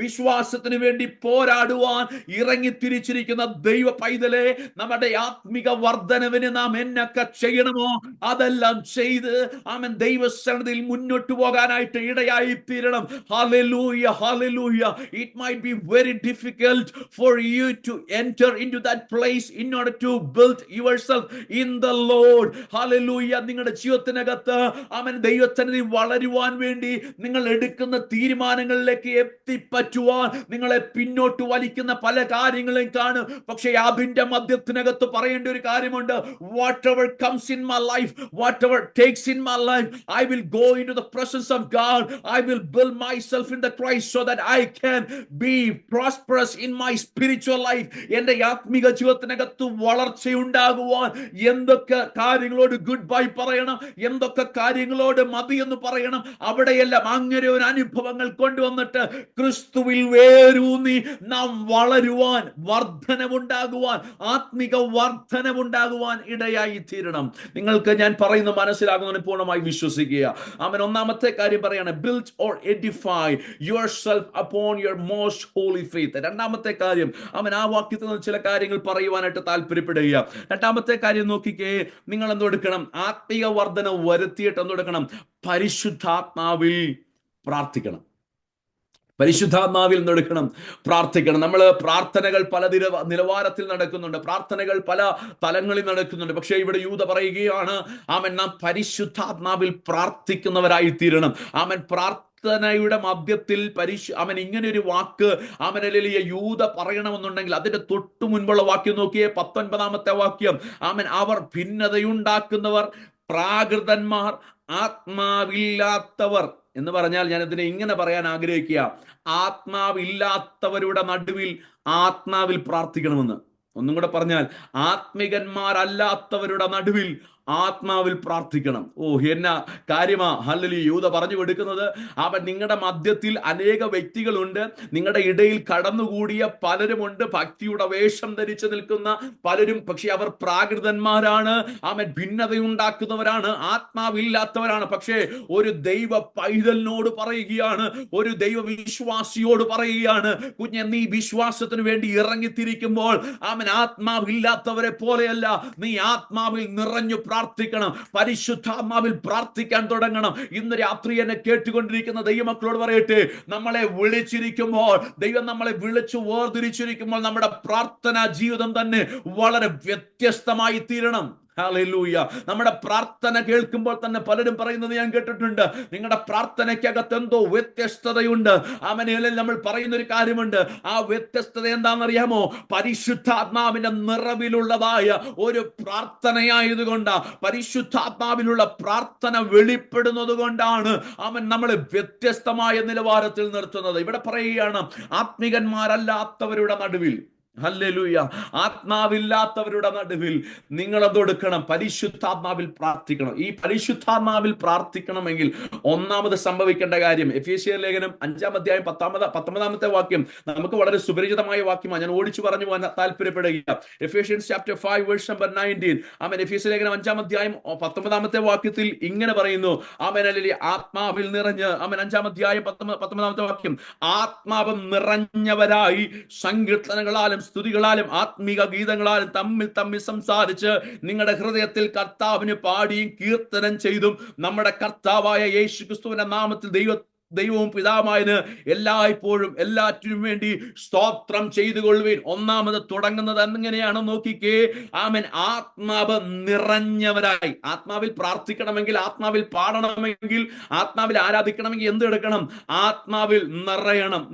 വിശ്വാസത്തിന് വേണ്ടി പോരാടുവാൻ ഇറങ്ങി തിരിച്ചിരിക്കുന്ന ദൈവ പൈതലെ, നമ്മുടെ ആത്മിക വർധനവിന് നാം എന്നൊക്കെ ചെയ്യണമോ അതെല്ലാം ചെയ്ത് അവൻ ദൈവസന്നിധിയിൽ മുന്നോട്ട് പോകാനായിട്ട് ഇടയായി തീരണം. Hallelujah, hallelujah. It might be very difficult for you to enter into that place in order to build yourself in the Lord. Hallelujah. നിങ്ങളുടെ ജീവിതത്തിനകത്ത് അവൻ ദൈവസന്നിധിയിൽ വളരുവാൻ വേണ്ടി നിങ്ങൾ എടുക്കുന്ന തീരുമാനങ്ങളിലേക്ക് എത്തിപ്പറ്റുവാൻ നിങ്ങളെ പിന്നോട്ട് വലിക്കുന്ന പല കാര്യങ്ങളെയും കാണും. പക്ഷേ അതിന്റെ മധ്യത്തിനകത്ത് പറയേണ്ട ഒരു കാര്യമുണ്ട്, whatever comes in my life, whatever takes in my life, I will go into the presence of God. I will build myself in the Christ so that I can be prosperous in my spiritual life. എന്റെ ആത്മിക ജീവിതത്തിനകത്ത് വളർച്ചയുണ്ടാകുവാൻ എന്തൊക്കെ കാര്യങ്ങളോട് ഗുഡ് ബൈ പറയണം, എന്തൊക്കെ കാര്യങ്ങളോട് മതി എന്ന് പറയണം, അവിടെയെല്ലാം അങ്ങനെ ഒരു അനുഭവങ്ങൾ കൊണ്ടുവന്നിട്ട് ക്രിസ്തുവിൽ വേരൂന്നി നാം വളരുവാൻ, വർധനവുണ്ടാകുവാൻ, ആത്മിക വർധനവുണ്ടാകുവാൻ ഇടയായി തീരണം. നിങ്ങൾക്ക് ഞാൻ പറയുന്നത് മനസ്സിലാകുന്നതിന് പൂർണ്ണമായി വിശ്വസിക്കുക. അവൻ ഒന്നാമത്തെ കാര്യം പറയാണ്, build or edify yourself upon your most holy faith. രണ്ടാമത്തെ കാര്യം, അവൻ ആ വാക്യത്തിൽ നിന്ന് ചില കാര്യങ്ങൾ പറയുവാനായിട്ട് താല്പര്യപ്പെടുക. രണ്ടാമത്തെ കാര്യം നോക്കിക്കേ, നിങ്ങൾ എന്തെടുക്കണം? ആത്മിക വർധന വരുത്തിയിട്ട് എന്തെടുക്കണം? പരിശുദ്ധാത്മാവിൽ പ്രാർത്ഥിക്കണം. പരിശുദ്ധാത്മാവിൽ നിന്നെടുക്കണം, പ്രാർത്ഥിക്കണം. നമ്മൾ പ്രാർത്ഥനകൾ പല നിലവാരത്തിൽ നടക്കുന്നുണ്ട്, പ്രാർത്ഥനകൾ പല തലങ്ങളിൽ നടക്കുന്നുണ്ട്. പക്ഷേ ഇവിടെ യൂദ പറയുകയാണ്, അവൻ നാം പരിശുദ്ധാത്മാവിൽ പ്രാർത്ഥിക്കുന്നവരായി തീരണം. അവൻ പ്രാർത്ഥനയുടെ മധ്യത്തിൽ അവൻ ഇങ്ങനെ ഒരു വാക്ക് അവനിലെ യൂദ പറയണമെന്നുണ്ടെങ്കിൽ അതിന്റെ തൊട്ടു മുൻപുള്ള വാക്യം നോക്കിയേ, 19ാമത്തെ വാക്യം. അവർ ഭിന്നതയുണ്ടാക്കുന്നവർ, പ്രാകൃതന്മാർ, ആത്മാവില്ലാത്തവർ എന്ന് പറഞ്ഞാൽ ഞാൻ ഇതിനെ ഇങ്ങനെ പറയാൻ ആഗ്രഹിക്കുക, ആത്മാവില്ലാത്തവരുടെ നടുവിൽ ആത്മാവിൽ പ്രാർത്ഥിക്കണമെന്ന്. ഒന്നും കൂടെ പറഞ്ഞാൽ, ആത്മികന്മാരല്ലാത്തവരുടെ നടുവിൽ ആത്മാവിൽ പ്രാർത്ഥിക്കണം. ഓ, എന്നാ കാര്യമാ ഹല്ലേലൂയ യൂദ പറഞ്ഞു കൊടുക്കുന്നത്. അവൻ നിങ്ങളുടെ മധ്യത്തിൽ അനേക വ്യക്തികളുണ്ട്, നിങ്ങളുടെ ഇടയിൽ കടന്നുകൂടിയ പലരുമുണ്ട്, ഭക്തിയുടെ വേഷം ധരിച്ചു നിൽക്കുന്ന പലരും. പക്ഷെ അവർ പ്രാകൃതന്മാരാണ്, അവൻ ഭിന്നതയുണ്ടാക്കുന്നവരാണ്, ആത്മാവില്ലാത്തവരാണ്. പക്ഷേ ഒരു ദൈവ പൈതലിനോട് പറയുകയാണ്, ഒരു ദൈവ വിശ്വാസിയോട് പറയുകയാണ്, കുഞ്ഞെ, നീ വിശ്വാസത്തിന് വേണ്ടി ഇറങ്ങിത്തിരിക്കുമ്പോൾ അവൻ ആത്മാവില്ലാത്തവരെ പോലെയല്ല, നീ ആത്മാവിൽ നിറഞ്ഞു പ്രാർത്ഥിക്കണം, പരിശുദ്ധാത്മാവിൽ പ്രാർത്ഥിക്കാൻ തുടങ്ങണം. ഇന്ന് രാത്രി എന്നെ കേട്ടുകൊണ്ടിരിക്കുന്ന ദൈവമക്കളോട് പറയട്ടെ, നമ്മളെ വിളിച്ചിരിക്കുമ്പോൾ, ദൈവം നമ്മളെ വിളിച്ചു വേർതിരിച്ചിരിക്കുമ്പോൾ നമ്മുടെ പ്രാർത്ഥനാ ജീവിതം തന്നെ വളരെ വ്യത്യസ്തമായി തീരണം. ഹല്ലേലൂയ. നമ്മുടെ പ്രാർത്ഥന കേൾക്കുമ്പോൾ തന്നെ പലരും പറയുന്നത് ഞാൻ കേട്ടിട്ടുണ്ട്, നിങ്ങളുടെ പ്രാർത്ഥനയ്ക്കകത്ത് എന്തോ വ്യത്യസ്തതയുണ്ട്. ആമേൻ. നമ്മൾ പറയുന്ന ഒരു കാര്യമുണ്ട്, ആ വ്യത്യസ്തത എന്താണെന്നറിയാമോ? പരിശുദ്ധാത്മാവിന്റെ നിറവിലുള്ളതായ ഒരു പ്രാർത്ഥനയായതുകൊണ്ട്, പരിശുദ്ധാത്മാവിലുള്ള പ്രാർത്ഥന വെളിപ്പെടുന്നത് കൊണ്ടാണ് അവൻ നമ്മളെ വ്യത്യസ്തമായ നിലവാരത്തിൽ നിർത്തുന്നത്. ഇവിടെ പറയുകയാണ്, ആത്മികന്മാരല്ലാത്തവരുടെ നടുവിൽ, ഹല്ലേലൂയ, ആത്മാവില്ലാത്തവരുടെ നടുവിൽ നിങ്ങൾ എന്തെടുക്കണം? പരിശുദ്ധാത്മാവിൽ പ്രാർത്ഥിക്കണം. ഈ പരിശുദ്ധാത്മാവിൽ പ്രാർത്ഥിക്കണമെങ്കിൽ ഒന്നാമത് സംഭവിക്കേണ്ട കാര്യം, എഫേസ്യർ ലേഖനം 5-ാം അധ്യായം 19-ാമത്തെ വാക്യം നമുക്ക് വളരെ സുപരിചിതമായ വാക്യമാണ്, ഞാൻ ഓടിച്ചു പറഞ്ഞു പോകാൻ താല്പര്യപ്പെടുക. Ephesians chapter 5 verse number 19. ആമേൻ. എഫേസ്യർ ലേഖനം 5-ാം അധ്യായം 19-ാമത്തെ വാക്യത്തിൽ ഇങ്ങനെ പറയുന്നു, ആമേൻ, ഹല്ലേലൂയ, ആത്മാവിൽ നിറഞ്ഞ്, ആമേൻ, 5-ാം അധ്യായം 19-ാമത്തെ വാക്യം, ആത്മാവ് നിറഞ്ഞവരായി സങ്കീർത്തനങ്ങളാലും സ്തുതികളാലും ആത്മീക ഗീതങ്ങളാലും തമ്മിൽ തമ്മിൽ സംസാരിച്ച് നിങ്ങളുടെ ഹൃദയത്തിൽ കർത്താവിന് പാടിയും കീർത്തനം ചെയ്തും നമ്മുടെ കർത്താവായ യേശു ക്രിസ്തുവിന്റെ നാമത്തിൽ ദൈവവും പിതാവായതിന് എല്ലായ്പ്പോഴും എല്ലാറ്റിനും വേണ്ടി സ്തോത്രം ചെയ്തുകൊള്ളുവിൻ. ഒന്നാമത് തുടങ്ങുന്നത് എങ്ങനെയാണ് നോക്കിക്കേ. ആമേൻ. ആത്മാവ് നിറഞ്ഞവരായി. ആത്മാവിൽ പ്രാർത്ഥിക്കണമെങ്കിൽ, ആത്മാവിൽ പാടണമെങ്കിൽ, ആത്മാവിൽ ആരാധിക്കണമെങ്കിൽ എന്ത് എടുക്കണം? ആത്മാവിൽ നിറയണം.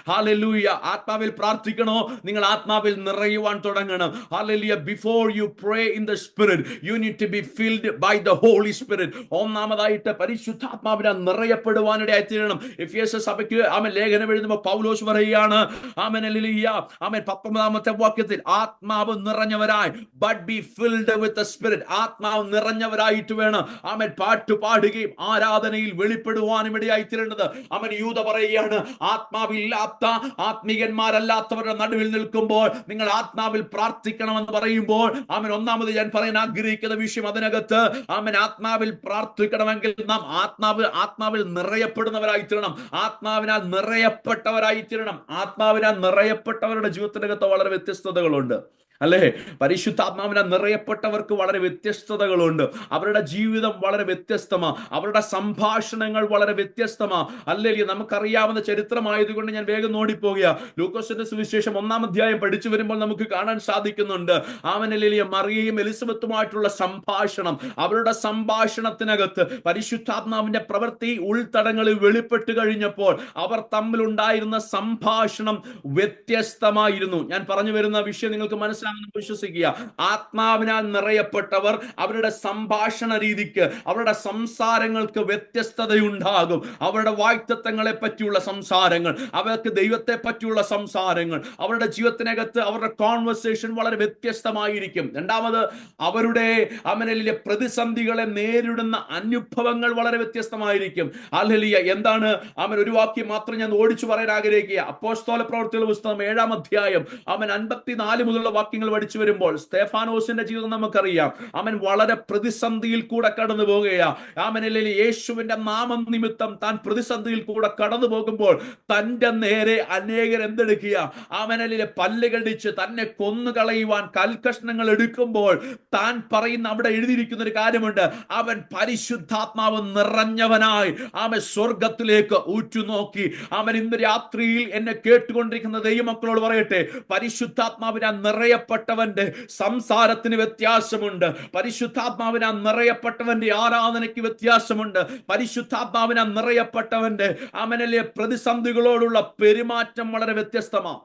ഹല്ലേലൂയ. ആത്മാവിൽ പ്രാർത്ഥിക്കണോ? നിങ്ങൾ ആത്മാവിൽ നിറയുവാൻ തുടങ്ങണം. Hallelujah. Before you pray in the spirit, you need to be filled by the Holy Spirit. ഒന്നാമതായിട്ട് പരിശുദ്ധാത്മാവിനെ നിറയപ്പെടുവാനിട തീരണം. എഫേസ്യ സഭയ്ക്ക് ആമേൻ ലേഖനം എഴുതുമ്പോൾ പൗലോസ് പറയുകയാണ്, ആമേൻ, ഹല്ലേലൂയ, ആമേൻ, 19-ാമത്തെ വാക്യത്തിൽ, ആത്മാവ് നിറഞ്ഞവരായി, but be filled with the spirit. ആത്മാവ് നിറഞ്ഞവരായിട്ട് വേണം ആമേൻ പാട്ട് പാടുകയും ആരാധനയിൽ വെളിപ്പെടുവാനും ഇടയായി തീരേണ്ടത്. ആമേൻ. യൂദ പറയുകയാണ്, ആത്മാവില്ലാത്ത ആത്മീകന്മാരല്ലാത്തവരുടെ നടുവിൽ നിൽക്കുമ്പോൾ നിങ്ങൾ ആത്മാവിൽ പ്രാർത്ഥിക്കണമെന്ന് പറയുമ്പോൾ, ആമേൻ, ഒന്നാമത് ഞാൻ പറയാൻ ആഗ്രഹിക്കുന്ന വിഷയം അതിനകത്ത്, ആമേൻ, ആത്മാവിൽ പ്രാർത്ഥിക്കണമെങ്കിൽ നാം ആത്മാവിൽ നിറയപ്പെടുന്നവരായി തീരണം. ആത്മാവിനാൽ നിറയപ്പെട്ടവരായി തീരണം. ആത്മാവിനാൽ നിറയപ്പെട്ടവരുടെ ജീവിതത്തിനകത്ത് വളരെ വ്യത്യസ്തതകളുണ്ട്, അല്ലേ? പരിശുദ്ധാത്മാവിനാൽ നിറയപ്പെട്ടവർക്ക് വളരെ വ്യത്യസ്തതകളുണ്ട്. അവരുടെ ജീവിതം വളരെ വ്യത്യസ്തമാ, അവരുടെ സംഭാഷണങ്ങൾ വളരെ വ്യത്യസ്തമാ, അല്ലേ? നമുക്കറിയാവുന്ന ചരിത്രമായതുകൊണ്ട് ഞാൻ വേഗം ഓടിപ്പോകുക. ലൂക്കോസിന്റെ സുവിശേഷം 1-ാം അധ്യായം പഠിച്ചു വരുമ്പോൾ നമുക്ക് കാണാൻ സാധിക്കുന്നുണ്ട്, ആമേൻ, ഹല്ലേലൂയ, മറിയയും എലിസബത്തുമായിട്ടുള്ള സംഭാഷണം. അവരുടെ സംഭാഷണത്തിനകത്ത് പരിശുദ്ധാത്മാവിന്റെ പ്രവൃത്തി ഉൾത്തടങ്ങളിൽ വെളിപ്പെട്ട് കഴിഞ്ഞപ്പോൾ അവർ തമ്മിലുണ്ടായിരുന്ന സംഭാഷണം വ്യത്യസ്തമായിരുന്നു. ഞാൻ പറഞ്ഞു വരുന്ന വിഷയം നിങ്ങൾക്ക് മനസ്സിലാകുമെന്ന് വിശ്വസിക്കുക. ആത്മാവിനാൽ നിറയപ്പെട്ടവർ അവരുടെ സംഭാഷണ രീതിക്ക്, അവരുടെ സംസാരങ്ങൾക്ക് വ്യത്യസ്തതയുണ്ടാകും. അവരുടെ വാഗ്ദത്തങ്ങളെ പറ്റിയുള്ള സംസാരങ്ങൾ, അവർക്ക് ദൈവത്തെ പറ്റിയുള്ള സംസാരങ്ങൾ, അവരുടെ ജീവിതത്തിനകത്ത് അവരുടെ കോൺവെർസേഷൻ വളരെ വ്യത്യസ്തമായിരിക്കും. രണ്ടാമത്, അവരുടെ അമനലിലെ പ്രതിസന്ധികളെ നേരിടുന്ന അനുഭവങ്ങൾ വളരെ വ്യത്യസ്തമായിരിക്കും. ഹല്ലേലൂയ. എന്താണ്? അവൻ ഒരു വാക്യം മാത്രം ഞാൻ ഓടിച്ചു പറയാൻ ആഗ്രഹിക്കുക. അപ്പോസ്തല പ്രവൃത്തികളുടെ പുസ്തകം 7-ാം അധ്യായം അവൻ 54 മുതലുള്ള വാക്യങ്ങൾ പഠിച്ചു വരുമ്പോൾ, സ്തെഫാനോസിന്റെ ജീവിതം നമുക്കറിയാം. അവൻ വളരെ പ്രതിസന്ധിയിൽ കൂടെ കടന്നു പോകുകയാ. ആമേൻ. യേശുവിന്റെ നാമം നിമിത്തം താൻ പ്രതിസന്ധിയിൽ കൂടെ കടന്നു പോകുമ്പോൾ തന്റെ നേരെ അനേകർ എന്തെടുക്കുക? ആമേൻ. പല്ല് കടിച്ച് തന്നെ കൊന്നുകളയുവാൻ കൽക്കഷ്ണങ്ങൾ എടുക്കുമ്പോൾ താൻ പറയുന്ന, അവിടെ എഴുതിയിരിക്കുന്ന ഒരു കാര്യമുണ്ട്, അവൻ പരിശുദ്ധാത്മാവ് നിറഞ്ഞവനായി ആമേൻ സ്വർഗത്തിലേക്ക് ഉറ്റുനോക്കി. ആമേൻ. ഇന്ന് രാത്രിയിൽ എന്നെ കേട്ടുകൊണ്ടിരിക്കുന്ന ദൈവമക്കളോട് പറയട്ടെ, പരിശുദ്ധാത്മാവിനാൽ നിറയപ്പെട്ടവന്റെ സംസാരത്തിന് വ്യത്യാസമുണ്ട്. പരിശുദ്ധാത്മാവിനാൽ നിറയപ്പെട്ടവന്റെ ആരാധനയ്ക്ക് വ്യത്യാസമുണ്ട്. പരിശുദ്ധാത്മാവിനാൽ നിറയപ്പെട്ടവന്റെ ആമേൻ പ്രതിസന്ധികളോടുള്ള പെരുമാറ്റം വളരെ വ്യത്യസ്തമാണ്.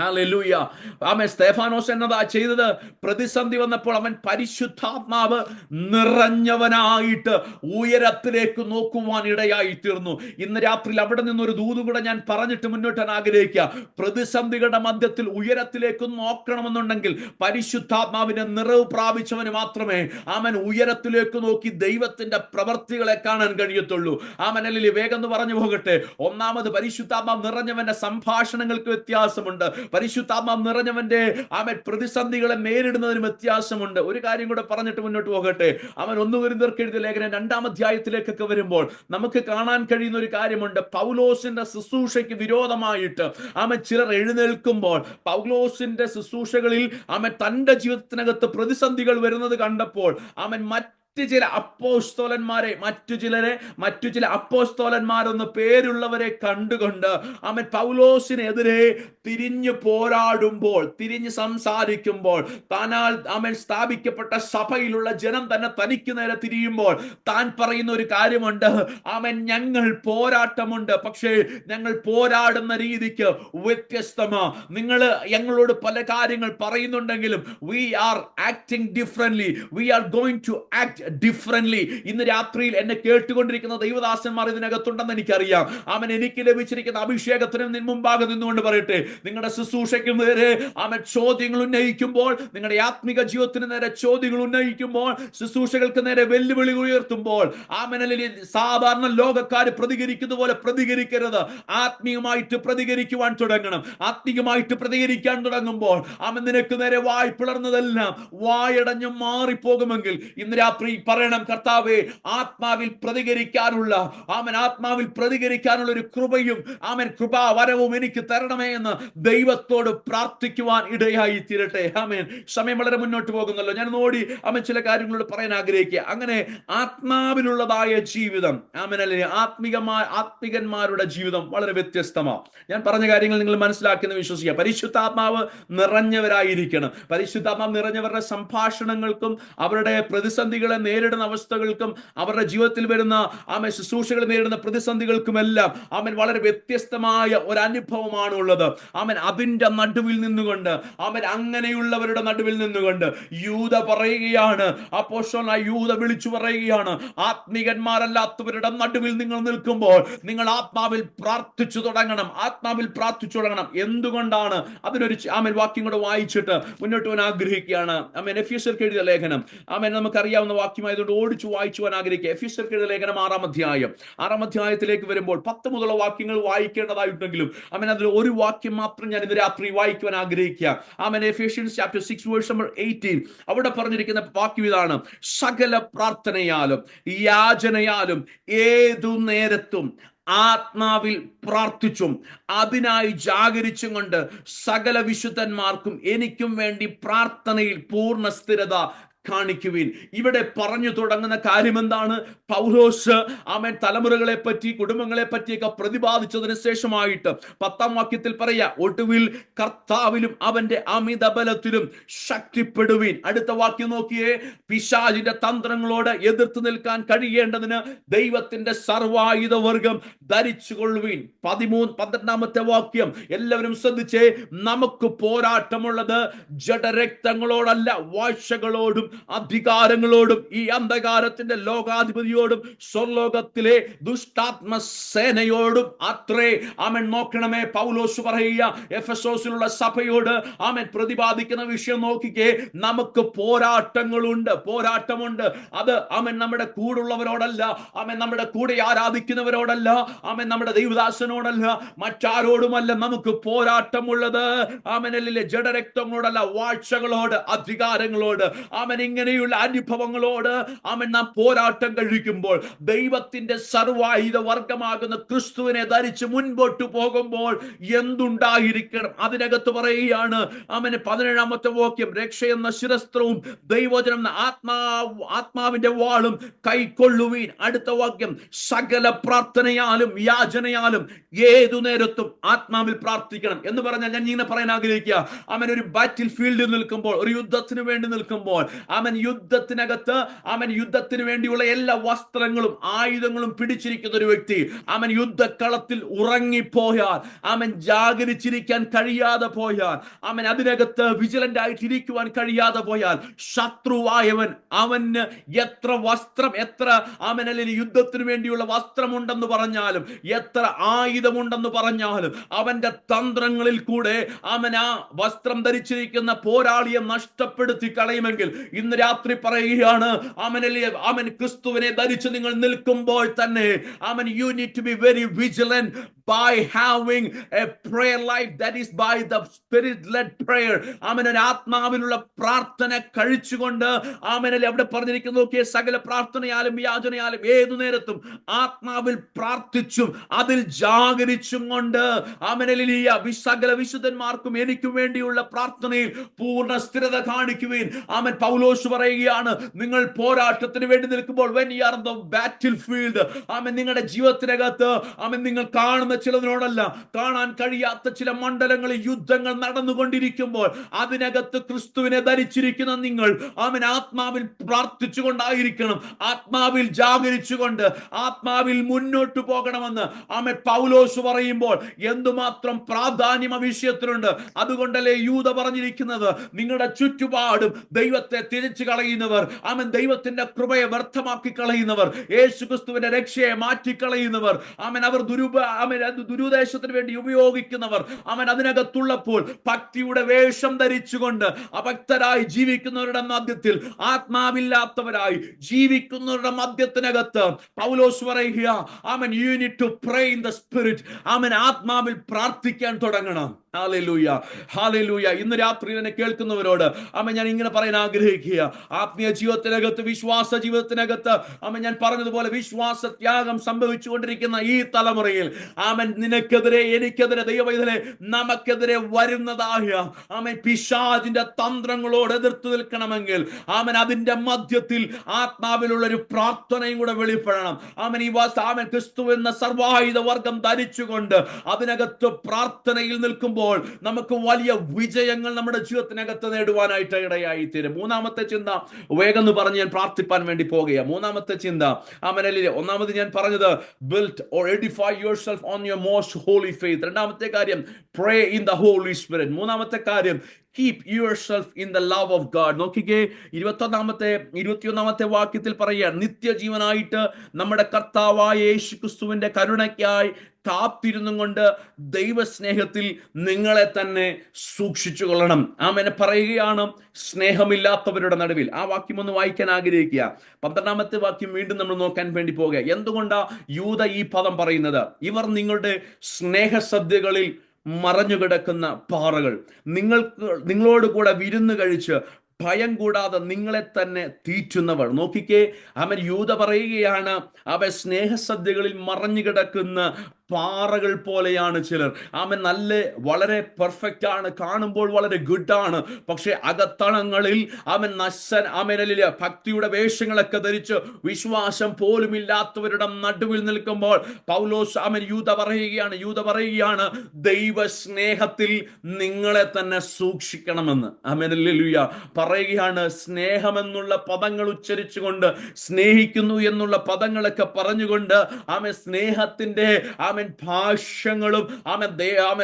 ഹല്ലേലൂയ. ആമേൻ. സ്തെഫാനോസ് എന്നതാ ചെയ്തത്? പ്രതിസന്ധി വന്നപ്പോൾ അവൻ പരിശുദ്ധാത്മാവ് നിറഞ്ഞവനായിട്ട് ഉയരത്തിലേക്ക് നോക്കുവാൻ ഇടയായി തീർന്നു. ഇന്ന് രാത്രിയിൽ അവിടെ നിന്നൊരു ദൂത് കൂടെ ഞാൻ പറഞ്ഞിട്ട് മുന്നോട്ട് ആഗ്രഹിക്കുക. പ്രതിസന്ധികളുടെ മധ്യത്തിൽ ഉയരത്തിലേക്ക് നോക്കണമെന്നുണ്ടെങ്കിൽ പരിശുദ്ധാത്മാവിന്റെ നിറവ് പ്രാപിച്ചവന് മാത്രമേ ആമൻ ഉയരത്തിലേക്ക് നോക്കി ദൈവത്തിന്റെ പ്രവർത്തികളെ കാണാൻ കഴിയത്തുള്ളൂ. ആമൻ. അല്ലെങ്കിൽ വേഗം എന്ന് പറഞ്ഞു പോകട്ടെ. ഒന്നാമത്, പരിശുദ്ധാത്മാവ് നിറഞ്ഞവന്റെ സംഭാഷണങ്ങൾക്ക് വ്യത്യാസമുണ്ട്. പരിശുദ്ധാത്മാവ് നിറഞ്ഞവന്റെ ആമൻ പ്രതിസന്ധികളെ നേരിടുന്നതിന് വ്യത്യാസമുണ്ട്. ഒരു കാര്യം കൂടെ പറഞ്ഞിട്ട് മുന്നോട്ട് പോകട്ടെ. അവൻ 1 കൊരിന്ത്യർക്ക് എഴുതിയ ലേഖനം 2-ാം അധ്യായത്തിലേക്കൊക്കെ വരുമ്പോൾ നമുക്ക് കാണാൻ കഴിയുന്ന ഒരു കാര്യമുണ്ട്. പൗലോസിന്റെ ശുശ്രൂഷയ്ക്ക് വിരോധമായിട്ട് ആമൻ ചിലർ എഴുന്നേൽക്കുമ്പോൾ പൗലോസിന്റെ ശുശ്രൂഷകളിൽ ആമൻ തന്റെ ജീവിതത്തിനകത്ത് പ്രതിസന്ധികൾ വരുന്നത് കണ്ടപ്പോൾ ആമൻ മറ്റു ചില അപ്പോസ്തലന്മാരെ മറ്റു ചില അപ്പോസ്തലന്മാരെന്ന് പേരുള്ളവരെ കണ്ടുകൊണ്ട് അവൻ പൗലോസിനെതിരെ തിരിഞ്ഞു പോരാടുമ്പോൾ, തിരിഞ്ഞ് സംസാരിക്കുമ്പോൾ, താനാൽ അവൻ സ്ഥാപിക്കപ്പെട്ട സഭയിലുള്ള ജനം തന്നെ തനിക്ക് നേരെ തിരിയുമ്പോൾ താൻ പറയുന്ന ഒരു കാര്യമുണ്ട്. അവൻ ഞങ്ങൾ പോരാട്ടമുണ്ട്, പക്ഷേ ഞങ്ങൾ പോരാടുന്ന രീതിക്ക് വ്യത്യസ്തമാ. നിങ്ങൾ ഞങ്ങളോട് പല കാര്യങ്ങൾ പറയുന്നുണ്ടെങ്കിലും we are acting differently, we are going to act differently. ഇന്ന് രാത്രിയിൽ എന്നെ കേട്ടുകൊണ്ടിരിക്കുന്ന ദൈവദാസന്മാർ ഇതിനകത്തുണ്ടെന്ന് എനിക്കറിയാം. അവൻ എനിക്ക് ലഭിച്ചിരിക്കുന്ന അഭിഷേകത്തിന് മുമ്പാകെ നിന്നുകൊണ്ട് പറയട്ടെ, നിങ്ങളുടെ ശുശ്രൂഷയ്ക്ക് നേരെ അവൻ ചോദ്യങ്ങൾ ഉന്നയിക്കുമ്പോൾ, നിങ്ങളുടെ ആത്മിക ജീവിതത്തിന് നേരെ ചോദ്യങ്ങൾ ഉന്നയിക്കുമ്പോൾ, ശുശ്രൂഷകൾക്ക് നേരെ വെല്ലുവിളി ഉയർത്തുമ്പോൾ, സാധാരണ ലോകക്കാർ പ്രതികരിക്കുന്ന പോലെ പ്രതികരിക്കരുത്. ആത്മീയമായിട്ട് പ്രതികരിക്കുവാൻ തുടങ്ങണം. ആത്മീയമായിട്ട് പ്രതികരിക്കാൻ തുടങ്ങുമ്പോൾ അവൻ നിനക്ക് നേരെ വായ് പിളർന്നതെല്ലാം വായടഞ്ഞു മാറിപ്പോകുമെങ്കിൽ ഇന്ന് രാത്രി പറയണം, കർത്താവേ, ആത്മാവിൽ പ്രതികരിക്കാനുള്ള ഒരു കൃപയും കൃപാവരവും എനിക്ക് തരണമേ എന്ന് ദൈവത്തോട് പ്രാർത്ഥിക്കുവാൻ ഇടയായി തീരട്ടെ. ആമേൻ. സമയം വളരെ മുന്നോട്ട് പോകുന്നല്ലോ. ഞാൻ നോടി ചില കാര്യങ്ങളോട് പറയാൻ ആഗ്രഹിക്കുക. അങ്ങനെ ആത്മാവിലുള്ളതായ ജീവിതം, അല്ലെങ്കിൽ ആത്മികന്മാരുടെ ജീവിതം വളരെ വ്യത്യസ്തമാണ്. ഞാൻ പറഞ്ഞ കാര്യങ്ങൾ നിങ്ങൾ മനസ്സിലാക്കിയെന്ന് വിശ്വസിക്കുക. പരിശുദ്ധാത്മാവ് നിറഞ്ഞവരായിരിക്കണം. പരിശുദ്ധാത്മാവ് നിറഞ്ഞവരുടെ സംഭാഷണങ്ങൾക്കും അവരുടെ പ്രതിസന്ധികളെ നേരിടുന്ന അവസ്ഥകൾക്കും അവരുടെ ജീവിതത്തിൽ വരുന്ന ശുശ്രൂഷകൾ നേരിടുന്ന പ്രതിസന്ധികൾക്കുമെല്ലാം വളരെ വ്യത്യസ്തമായ ഒരു അനുഭവമാണ് ഉള്ളത്. അതിന്റെ നടുവിൽ നിന്നുകൊണ്ട് അങ്ങനെയുള്ളവരുടെ നടുവിൽ നിന്നുകൊണ്ട് യൂദ പറയുകയാണ്, അപ്പോസ്തലനായ യൂദ വിളിച്ചു പറയുകയാണ്, ആത്മീകന്മാരല്ലാത്തവരുടെ നടുവിൽ നിങ്ങൾ നിൽക്കുമ്പോൾ നിങ്ങൾ ആത്മാവിൽ പ്രാർത്ഥിച്ചു തുടങ്ങണം. എന്തുകൊണ്ടാണ്? അതിനൊരു വാക്യം കൂടെ വായിച്ചിട്ട് മുന്നോട്ട് പോകാൻ ആഗ്രഹിക്കുകയാണ്. എഫെസ്യർക്ക് എഴുതിയ ലേഖനം നമുക്കറിയാവുന്ന വാക്യമായതുകൊണ്ട് ഓടിച്ചു വായിച്ചുവാൻ ആഗ്രഹിക്കുക. എഫെസ്യർക്ക് എഴുതിയ ലേഖനം 6-ാം അധ്യായത്തിലേക്ക് വരുമ്പോൾ 10 മുതലുള്ള വാക്യങ്ങൾ വായിക്കേണ്ടതായിട്ടുണ്ടെങ്കിലും അതിൽ ഒരു വാക്യം മാത്രം ഞാൻ ഇന്ന് രാത്രി വായിക്കുവാൻ ആഗ്രഹിക്കുക. എഫേഷ്യൻസ് ചാപ്റ്റർ 6 വേഴ്സ് നമ്പർ 18 അവിടെ പറഞ്ഞിരിക്കുന്ന വാക്യം ഇതാണ്: സകല പ്രാർത്ഥനയാലും യാചനയാലും ഏതു നേരത്തും ആത്മാവിൽ പ്രാർത്ഥിച്ചും അതിനായി ജാഗരിച്ചും കൊണ്ട് സകല വിശുദ്ധന്മാർക്കും എനിക്കും വേണ്ടി പ്രാർത്ഥനയിൽ പൂർണ്ണ സ്ഥിരത കാണിക്കുവിൻ. ഇവിടെ പറഞ്ഞു തുടങ്ങുന്ന കാര്യം എന്താണ്? പൗലോസ് തലമുറകളെ പറ്റി, കുടുംബങ്ങളെ പറ്റിയൊക്കെ പ്രതിപാദിച്ചതിന് ശേഷമായിട്ട് 10-ാം വാക്യത്തിൽ പറയാ, ഒടുവിൽ കർത്താവിലും അവന്റെ അമിത ബലത്തിലും ശക്തിപ്പെടുവീൻ. അടുത്ത വാക്യം നോക്കിയേ, പിശാചിന്റെ തന്ത്രങ്ങളോട് എതിർത്ത് നിൽക്കാൻ കഴിയേണ്ടതിന് ദൈവത്തിന്റെ സർവായുധ വർഗം ധരിച്ചുകൊള്ളുവീൻ. 12-ാമത്തെ വാക്യം എല്ലാവരും ശ്രദ്ധിച്ചേ. നമുക്ക് പോരാട്ടമുള്ളത് ജഡരക്തങ്ങളോടല്ല, വാഴ്ചകളോടും അധികാരങ്ങളോടും ഈ അന്ധകാരത്തിന്റെ ലോകാധിപതിയോടും സ്വർലോകത്തിലെ ദുഷ്ടാത്മസേനയോടും അത്രേ. നോക്കണമേ, പൗലോസ് പറയുക എഫെസോസിലുള്ള സഭയോട് പ്രതിപാദിക്കുന്ന വിഷയം നോക്കിക്കേ. നമുക്ക് പോരാട്ടമുണ്ട്. അത് നമ്മുടെ കൂടുള്ളവരോടല്ല, നമ്മുടെ കൂടെ ആരാധിക്കുന്നവരോടല്ല, നമ്മുടെ ദൈവദാസനോടല്ല, മറ്റാരോടുമല്ല. നമുക്ക് പോരാട്ടമുള്ളത് ജഡരക്തങ്ങളോടല്ല, വാഴ്ചകളോട്, അധികാരങ്ങളോട്. ഇങ്ങനെയുള്ള അനുഭവങ്ങളോട് നാം പോരാട്ടം കഴിക്കുമ്പോൾ ദൈവത്തിന്റെ സർവായുധ വർഗമാകുന്ന ക്രിസ്തുവിനെ ധരിച്ച് മുൻപോട്ട് പോകുമ്പോൾ എന്തുണ്ടായിരിക്കണം? അതിനകത്ത് പറയുകയാണ് 17-ാമത്തെ വാക്യം, രക്ഷയെന്ന ശിരസ്ത്രവും ദൈവവചനം എന്ന ആത്മാവിന്റെ വാളും കൈക്കൊള്ളുവീൻ. അടുത്ത വാക്യം, സകല പ്രാർത്ഥനയാലും യാചനയാലും ഏതു നേരത്തും ആത്മാവിൽ പ്രാർത്ഥിക്കണം എന്ന് പറഞ്ഞാൽ ഞാൻ ഇങ്ങനെ പറയാൻ ആഗ്രഹിക്കുക. ഒരു ബാറ്റിൽ ഫീൽഡിൽ നിൽക്കുമ്പോൾ, ഒരു യുദ്ധത്തിന് വേണ്ടി നിൽക്കുമ്പോൾ അവൻ യുദ്ധത്തിനകത്ത് അവൻ യുദ്ധത്തിന് വേണ്ടിയുള്ള എല്ലാ വസ്ത്രങ്ങളും ആയുധങ്ങളും പിടിച്ചിരിക്കുന്ന ഒരു വ്യക്തി അവൻ യുദ്ധക്കളത്തിൽ ഉറങ്ങിപ്പോയാൽ, അവൻ ജാഗരിച്ചിരിക്കാൻ കഴിയാതെ പോയാൽ, അവൻ അതിനകത്ത് വിജിലന്റ് ആയിട്ടിരിക്കുവാൻ കഴിയാതെ പോയാൽ, ശത്രുവായവൻ അവന് എത്ര വസ്ത്രം, എത്ര അവനിൽ യുദ്ധത്തിന് വേണ്ടിയുള്ള വസ്ത്രമുണ്ടെന്ന് പറഞ്ഞാലും, എത്ര ആയുധമുണ്ടെന്ന് പറഞ്ഞാലും, അവന്റെ തന്ത്രങ്ങളിൽ കൂടെ അവൻ ആ വസ്ത്രം ധരിച്ചിരിക്കുന്ന പോരാളിയെ നഷ്ടപ്പെടുത്തി കളയുമെങ്കിൽ, ഇന്ന് രാത്രി പറയുകയാണ്, അവൻ ക്രിസ്തുവിനെ ധരിച്ച് നിങ്ങൾ നിൽക്കുമ്പോൾ തന്നെ അവൻ you need to be very vigilant by having a prayer life that is by the spirit led prayer. അവൻ ഒരു ആത്മാവിലുള്ള പ്രാർത്ഥന കഴിച്ചുകൊണ്ട് അവനിൽ എവിടെ പറഞ്ഞിരിക്കുന്നു നോക്കിയേ, സകല പ്രാർത്ഥനയാലും യാചനയാലും ഏതു നേരത്തും ആത്മാവിൽ പ്രാർത്ഥിച്ചും അതിൽ ജാഗരിച്ചും കൊണ്ട് അവനിൽ സകല വിശുദ്ധന്മാർക്കും എനിക്കും വേണ്ടിയുള്ള പ്രാർത്ഥനയിൽ പൂർണ്ണ സ്ഥിരത കാണിക്കുവാൻ അവൻ പൗലോസ് പറയുകയാണ്, നിങ്ങൾ പോരാട്ടത്തിന് വേണ്ടി നിൽക്കുമ്പോൾ when you are on the battlefield, അവൻ നിങ്ങളുടെ ജീവിതത്തിനകത്ത് അവൻ നിങ്ങൾ കാണുന്ന ചിലതിനോടല്ല, കാണാൻ കഴിയാത്ത ചില മണ്ഡലങ്ങളിൽ യുദ്ധങ്ങൾ നടന്നുകൊണ്ടിരിക്കുമ്പോൾ അതിനകത്ത് ക്രിസ്തുവിനെ ധരിച്ചിരിക്കുന്ന നിങ്ങൾ അവൻ ആത്മാവിൽ പ്രാർത്ഥിച്ചുകൊണ്ടായിരിക്കണം, ആത്മാവിൽ ജാഗരിച്ചുകൊണ്ട് ആത്മാവിൽ മുന്നോട്ട് പോകണമെന്ന് അവൻ പൗലോസ് പറയുമ്പോൾ എന്തുമാത്രം പ്രാധാന്യം ആ വിഷയത്തിലുണ്ട്. അതുകൊണ്ടല്ലേ യൂദ പറഞ്ഞിരിക്കുന്നത്, നിങ്ങളുടെ ചുറ്റുപാടും ദൈവത്തെ തിരിച്ചു കളയുന്നവർ, അവൻ ദൈവത്തിന്റെ കൃപയെ വ്യർത്ഥമാക്കി കളയുന്നവർ, യേശു ക്രിസ്തുവിന്റെ രക്ഷയെ മാറ്റിക്കളയുന്നവർ, അവർ ദുരുദ്ദേശത്തിന് വേണ്ടി ഉപയോഗിക്കുന്നവർ, അവൻ അതിനകത്തുള്ളപ്പോൾ ഭക്തിയുടെ വേഷം ധരിച്ചുകൊണ്ട് അഭക്തരായി ജീവിക്കുന്നവരുടെ മധ്യത്തിൽ, ആത്മാവില്ലാത്തവരായി ജീവിക്കുന്നവരുടെ മധ്യത്തിനകത്ത് പൗലോസ് പറയുക, അവൻ you need to pray in the spirit, അവൻ ആത്മാവിൽ പ്രാർത്ഥിക്കാൻ തുടങ്ങണം. Hallelujah, hallelujah. ഇന്ന് രാത്രി എന്നെ കേൾക്കുന്നവരോട് ഞാൻ ഇങ്ങനെ പറയാൻ ആഗ്രഹിക്കുക, ആത്മീയ ജീവിതത്തിനകത്ത്, വിശ്വാസ ജീവിതത്തിനകത്ത് ഞാൻ പറഞ്ഞതുപോലെ വിശ്വാസ ത്യാഗം സംഭവിച്ചുകൊണ്ടിരിക്കുന്ന ഈ തലമുറയിൽ നിനക്കെതിരെ, എനിക്കെതിരെ, ദൈവമൈതലേ നമുക്കെതിരെ വരുന്നതായ പിശാചിന്റെ തന്ത്രങ്ങളോട് എതിർത്ത് നിൽക്കണമെങ്കിൽ അതിന്റെ മധ്യത്തിൽ ആത്മാവിലുള്ള ഒരു പ്രാർത്ഥനയും കൂടെ വെളിപ്പെടണം. ക്രിസ്തു എന്ന സർവായുധ വർഗം ധരിച്ചുകൊണ്ട് അതിനകത്ത് പ്രാർത്ഥനയിൽ നിൽക്കുമ്പോൾ നമുക്ക് വലിയ വിജയങ്ങൾ നമ്മുടെ ജീവിതത്തിനകത്ത് നേടുവാനായിട്ട് ഇടയായി തീരും. മൂന്നാമത്തെ ചിന്ത വേഗം എന്ന് പറഞ്ഞ് ഞാൻ പ്രാർത്ഥിപ്പാൻ വേണ്ടി പോകുക. മൂന്നാമത്തെ ചിന്ത ഒന്നാമത് ഞാൻ പറഞ്ഞത് build or edify yourself on your most holy faith. രണ്ടാമത്തെ കാര്യം pray in the Holy Spirit. മൂന്നാമത്തെ കാര്യം keep yourself in the love of God. നോക്കിക്കേ, 21 വാക്യത്തിൽ പറയുക, നിത്യജീവനായിട്ട് നമ്മുടെ കർത്താവായ യേശു ക്രിസ്തുവിന്റെ കരുണയ്ക്കായി കാത്തിരുന്നും കൊണ്ട് ദൈവസ്നേഹത്തിൽ നിങ്ങളെ തന്നെ സൂക്ഷിച്ചു കൊള്ളണം. ആമേൻ പറയുകയാണ്, സ്നേഹമില്ലാത്തവരുടെ നടുവിൽ. ആ വാക്യം ഒന്ന് വായിക്കാൻ ആഗ്രഹിക്കുക. 12 വാക്യം വീണ്ടും നമ്മൾ നോക്കാൻ വേണ്ടി പോകുക. എന്തുകൊണ്ടാ യൂദ ഈ പദം പറയുന്നത്? ഇവർ നിങ്ങളുടെ സ്നേഹസദ്യകളിൽ മറഞ്ഞുകിടക്കുന്ന പാറകൾ, നിങ്ങളോട് കൂടെ വിരുന്ന് കഴിച്ച് ഭയം കൂടാതെ നിങ്ങളെ തന്നെ തീറ്റുന്നവർ. നോക്കിക്കേ, യൂദ പറയുകയാണ്, സ്നേഹസദ്യകളിൽ മറഞ്ഞു കിടക്കുന്ന പാറകൾ പോലെയാണ് ചിലർ. വളരെ പെർഫെക്റ്റ് ആണ്, കാണുമ്പോൾ വളരെ ഗുഡ് ആണ്, പക്ഷെ അകത്തളങ്ങളിൽ ഭക്തിയുടെ വേഷങ്ങളൊക്കെ ധരിച്ച് വിശ്വാസം പോലും ഇല്ലാത്തവരുടെ നടുവിൽ നിൽക്കുമ്പോൾ പൗലോസ് യൂദ പറയുകയാണ് ദൈവ സ്നേഹത്തിൽ നിങ്ങളെ തന്നെ സൂക്ഷിക്കണമെന്ന്. ഹല്ലേലൂയ. പറയുകയാണ്, സ്നേഹമെന്നുള്ള പദങ്ങൾ ഉച്ചരിച്ചുകൊണ്ട്, സ്നേഹിക്കുന്നു എന്നുള്ള പദങ്ങളൊക്കെ പറഞ്ഞുകൊണ്ട് സ്നേഹത്തിന്റെ ഭാഷ്യങ്ങളും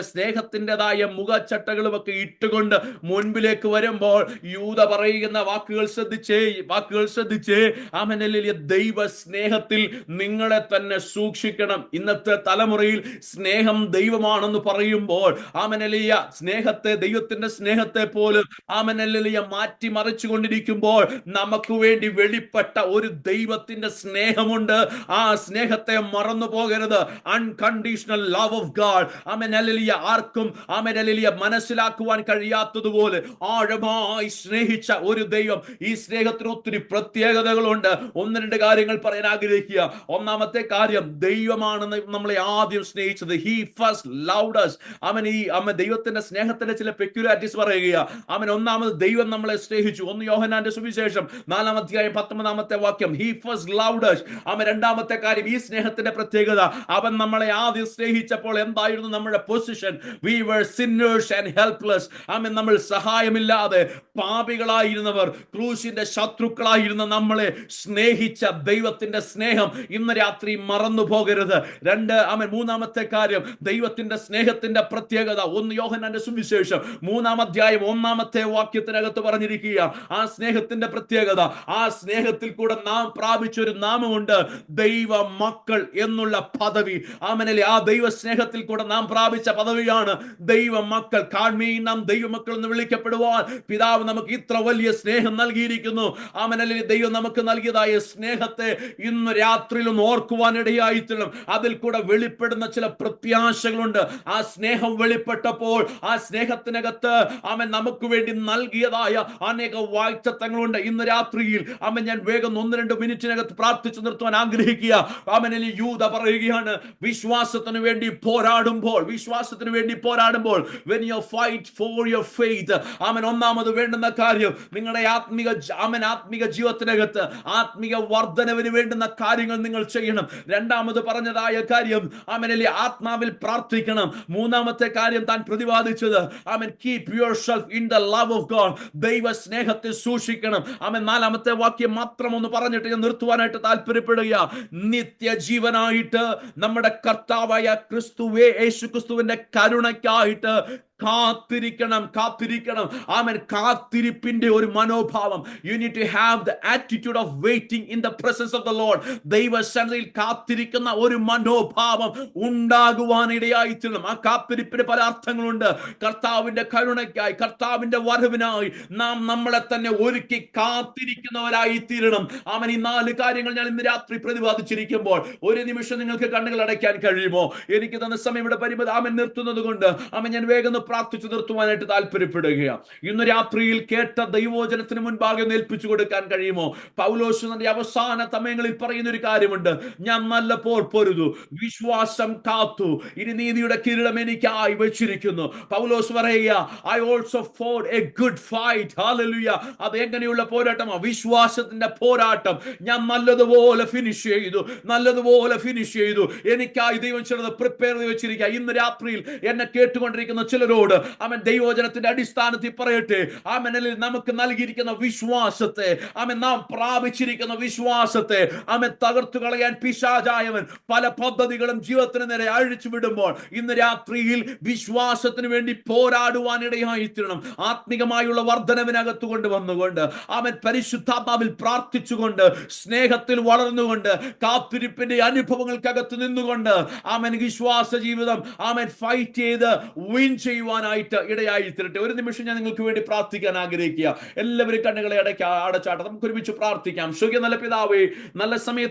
സ്നേഹത്തിൻ്റെതായ മുഖച്ചട്ടകളും ഒക്കെ ഇട്ടുകൊണ്ട് മുൻപിലേക്ക് വരുമ്പോൾ യൂദ പറയുന്ന വാക്കുകൾ ശ്രദ്ധിച്ചേ. ദൈവ സ്നേഹത്തിൽ നിങ്ങളെ തന്നെ സൂക്ഷിക്കണം. ഇന്നത്തെ തലമുറയിൽ സ്നേഹം ദൈവമാണെന്ന് പറയുമ്പോൾ സ്നേഹത്തെ, ദൈവത്തിന്റെ സ്നേഹത്തെ പോലും മാറ്റിമറിച്ചു കൊണ്ടിരിക്കുമ്പോൾ നമുക്ക് വേണ്ടി വെളിപ്പെട്ട ഒരു ദൈവത്തിന്റെ സ്നേഹമുണ്ട്. ആ സ്നേഹത്തെ മറന്നു പോകരുത്. Unconditional love of God. ആർക്കും മനസ്സിലാക്കുവാൻ കഴിയാത്തതുപോലെ ആഴമായി സ്നേഹിച്ച ഒരു ദൈവം. ഈ സ്നേഹത്തിന് ഒത്തിരി പ്രത്യേകതകളുണ്ട്. ഒന്ന് രണ്ട് കാര്യങ്ങൾ പറയാൻ ആഗ്രഹിക്കുക. ഒന്നാമത്തെ കാര്യം, ദൈവമാണ് നമ്മളെ ആദ്യം സ്നേഹിച്ചത്. He first loved us. ദൈവത്തിന്റെ സ്നേഹത്തിന്റെ ചില പെക്യുലാരിറ്റീസ് പറയുക. ഒന്നാമത് ദൈവം നമ്മളെ സ്നേഹിച്ചു. 1 യോഹന്നാന്റെ സുവിശേഷം 4-ാം അധ്യായം 19-ാമത്തെ വാക്യം, he first loved us. അവൻ രണ്ടാമത്തെ കാര്യം, ഈ സ്നേഹത്തിന്റെ പ്രത്യേകത, അവൻ നമ്മളെ ആദ്യം സ്നേഹിച്ചപ്പോൾ എന്തായിരുന്നു നമ്മുടെ position? we were sinners and helpless. അവൻ നമ്മൾ സഹായമില്ലാതെ പാപികളായിരുന്നവർ, ക്രൂശിന്റെ ശത്രുക്കളായിരുന്ന നമ്മളെ സ്നേഹിച്ച ദൈവത്തിന്റെ സ്നേഹം ഇന്ന് രാത്രി മറന്നു പോകരുത്. മൂന്നാമത്തെ കാര്യം, ദൈവത്തിന്റെ സ്നേഹത്തിന്റെ പ്രത്യേകത 1 യോഹന്നാന്റെ സുവിശേഷം 3-ാം അധ്യായം 1-ാമത്തെ വാക്യത്തിനകത്ത് പറഞ്ഞിരിക്കുക, ആ സ്നേഹത്തിന്റെ പ്രത്യേകത, ആ സ്നേഹത്തിൽ കൂടെ നാം പ്രാപിച്ചൊരു നാമമുണ്ട്, ദൈവ മക്കൾ എന്നുള്ള പദവി. ആമേൻ. ആ ദൈവ സ്നേഹത്തിൽ കൂടെ നാം പ്രാപിച്ച പദവിയാണ് ദൈവ മക്കൾ. കാൺമീൻ, നാം ദൈവമക്കൾ എന്ന് വിളിക്കപ്പെടുവാൻ പിതാവ് നമുക്ക് ഇത്ര വലിയ സ്നേഹം നൽകിയിരിക്കുന്നു. ആമേൻ. ദൈവം നമുക്ക് നൽകിയതായ സ്നേഹത്തെ ഇന്ന് രാത്രിയിൽ ഒന്ന് ഓർക്കുവാനിടയായി തീരണം. അതിൽ കൂടെ വെളിപ്പെടുന്ന ചില പ്രത്യാശകളുണ്ട്. ആ സ്നേഹം വെളിപ്പെട്ടപ്പോൾ ആ സ്നേഹത്തിനകത്ത് അവൻ നമുക്ക് വേണ്ടി നൽകിയതായ അനേക വാഗ്ദത്തങ്ങളുണ്ട്. ഇന്ന് രാത്രിയിൽ അവൻ ഞാൻ വേഗം 1-2 മിനിറ്റിനകത്ത് പ്രാർത്ഥിച്ചു നിർത്തുവാൻ ആഗ്രഹിക്കുക. അവനിൽ യൂദ പറയുകയാണ്, വിശ്വാസത്തിന് വേണ്ടി പോരാടുമ്പോൾ when you fight for your faith, അവൻ ഒന്നാമത് വേണ്ടുന്ന കാര്യം, നിങ്ങളുടെ ആത്മിക ജീവിതത്തിനകത്ത് ആത്മിക വർധനവിന് വേണ്ടുന്ന കാര്യങ്ങൾ നിങ്ങൾ ചെയ്യണം. രണ്ടാമത് പറഞ്ഞതായ കാര്യം, അവനിൽ ആത്മാവിൽ പ്രാർത്ഥിക്കണം. മൂന്നാമത്തെ കാര്യം താൻ പ്രതിപാദിച്ചത്, അവൻ keep yourself in the love of God, ദൈവ സ്നേഹത്തെ സൂക്ഷിക്കണം. അവൻ 4-ാമത്തെ വാക്യം മാത്രം ഒന്ന് പറഞ്ഞിട്ട് ഞാൻ നിർത്തുവാനായിട്ട് താല്പര്യപ്പെടുക. നിത്യജീവനായിട്ട് നമ്മുടെ കർത്താവായ യേശു ക്രിസ്തുവിന്റെ കരുണയ്ക്കായിട്ട് കാത്തിരിക്കണം. ആമേൻ. കാത്തിരിപ്പിന്റെ ഒരു മനോഭാവം. You need to have the attitude of waiting in the presence of the Lord. ദൈവസന്നിധിയിൽ കാത്തിരിക്കുന്ന ഒരു മനോഭാവം ഉണ്ടാകുവാനിടയായി തീരണം. ആ കാത്തിരിപ്പിന് പല അർത്ഥങ്ങളുണ്ട്. കർത്താവിന്റെ കരുണയ്ക്കായി, കർത്താവിന്റെ വരവിനായി നാം നമ്മളെ തന്നെ ഒരുക്കി കാത്തിരിക്കുന്നവരായി തീരണം. ആമേൻ. ഈ 4 കാര്യങ്ങൾ ഞാൻ ഇന്ന് രാത്രി പ്രതിപാദിച്ചിരിക്കുമ്പോൾ ഒരു നിമിഷം നിങ്ങൾക്ക് കണ്ണുകൾ അടയ്ക്കാൻ കഴിയുമോ? എനിക്ക് തന്ന സമയം ഇവിടെ പരിമിതി ആമേൻ നിർത്തുന്നത് കൊണ്ട് ആമേൻ ഞാൻ വേഗം പ്രാർത്ഥിച്ചു നിർത്തുവാനായിട്ട് താല്പര്യപ്പെടുകയാണ്. ഇന്ന് രാത്രിയിൽ കേട്ട ദൈവവചനത്തിന് മുൻപാകെ ഏൽപ്പിച്ചു കൊടുക്കാൻ കഴിയുമോ? പൗലോസ് തന്റെ അവസാന സമയങ്ങളിൽ പറയുന്ന ഒരു കാര്യമുണ്ട്, ഞാൻ നല്ല പോർ പൊരുതു, വിശ്വാസം കാത്തു, ഇനി നീതിയുടെ കിരീടം എനിക്കായി വെച്ചിരിക്കുന്നു. പൗലോസ് പറയുക, I also fought a good fight. Hallelujah. അത് എങ്ങനെയുള്ള പോരാട്ടമാണ്? വിശ്വാസത്തിന്റെ പോരാട്ടം. ഞാൻ നല്ലതുപോലെ ഫിനിഷ് ചെയ്തു. എനിക്കായി ദൈവം ചിലത് പ്രിപ്പയർ ചെയ്ത് വെച്ചിരിക്കുക. ഇന്ന് രാത്രിയിൽ എന്നെ കേട്ടുകൊണ്ടിരിക്കുന്ന ചിലരോട് അവൻ ദൈവവചനത്തിന്റെ അടിസ്ഥാനത്തിൽ പറയട്ടെ, ആമേൻ, നമുക്ക് നൽകിയിരിക്കുന്ന വിശ്വാസത്തെ, ആമേൻ, നാം പ്രാപിച്ചിരിക്കുന്ന വിശ്വാസത്തെ ആമേൻ തകർത്തു കളയാൻ പിശാചായവൻ പല പദ്ധതികളും ജീവിതത്തിന് നേരെ അഴിച്ചു വിടുമ്പോൾ ഇന്ന് രാത്രിയിൽ വിശ്വാസത്തിന് വേണ്ടി പോരാടുവാനിടയായി തീരണം. ആത്മികമായുള്ള വർധനവിനകത്ത് കൊണ്ടുവന്നുകൊണ്ട് അവൻ പരിശുദ്ധാത്മാവിൽ പ്രാർത്ഥിച്ചുകൊണ്ട് സ്നേഹത്തിൽ വളർന്നുകൊണ്ട് കാത്തിരിപ്പിന്റെ അനുഭവങ്ങൾക്കകത്ത് നിന്നുകൊണ്ട് ആമേൻ വിശ്വാസ ജീവിതം ആമേൻ ഫൈറ്റ് ചെയ്ത് വിൻ ചെയ്യുവാനായിട്ട് ഇടയായി തീരട്ടെ. ഒരു നിമിഷം ഞാൻ നിങ്ങൾക്ക് വേണ്ടി പ്രാർത്ഥിക്കാൻ ആഗ്രഹിക്കുക. എല്ലാവരും കണ്ണുകളെ അടച്ചാട്ടെ. നമുക്ക് ഒരുമിച്ച് പ്രാർത്ഥിക്കാം. സ്വർഗ്ഗീയ നല്ല പിതാവേ, നല്ല സമയത്ത്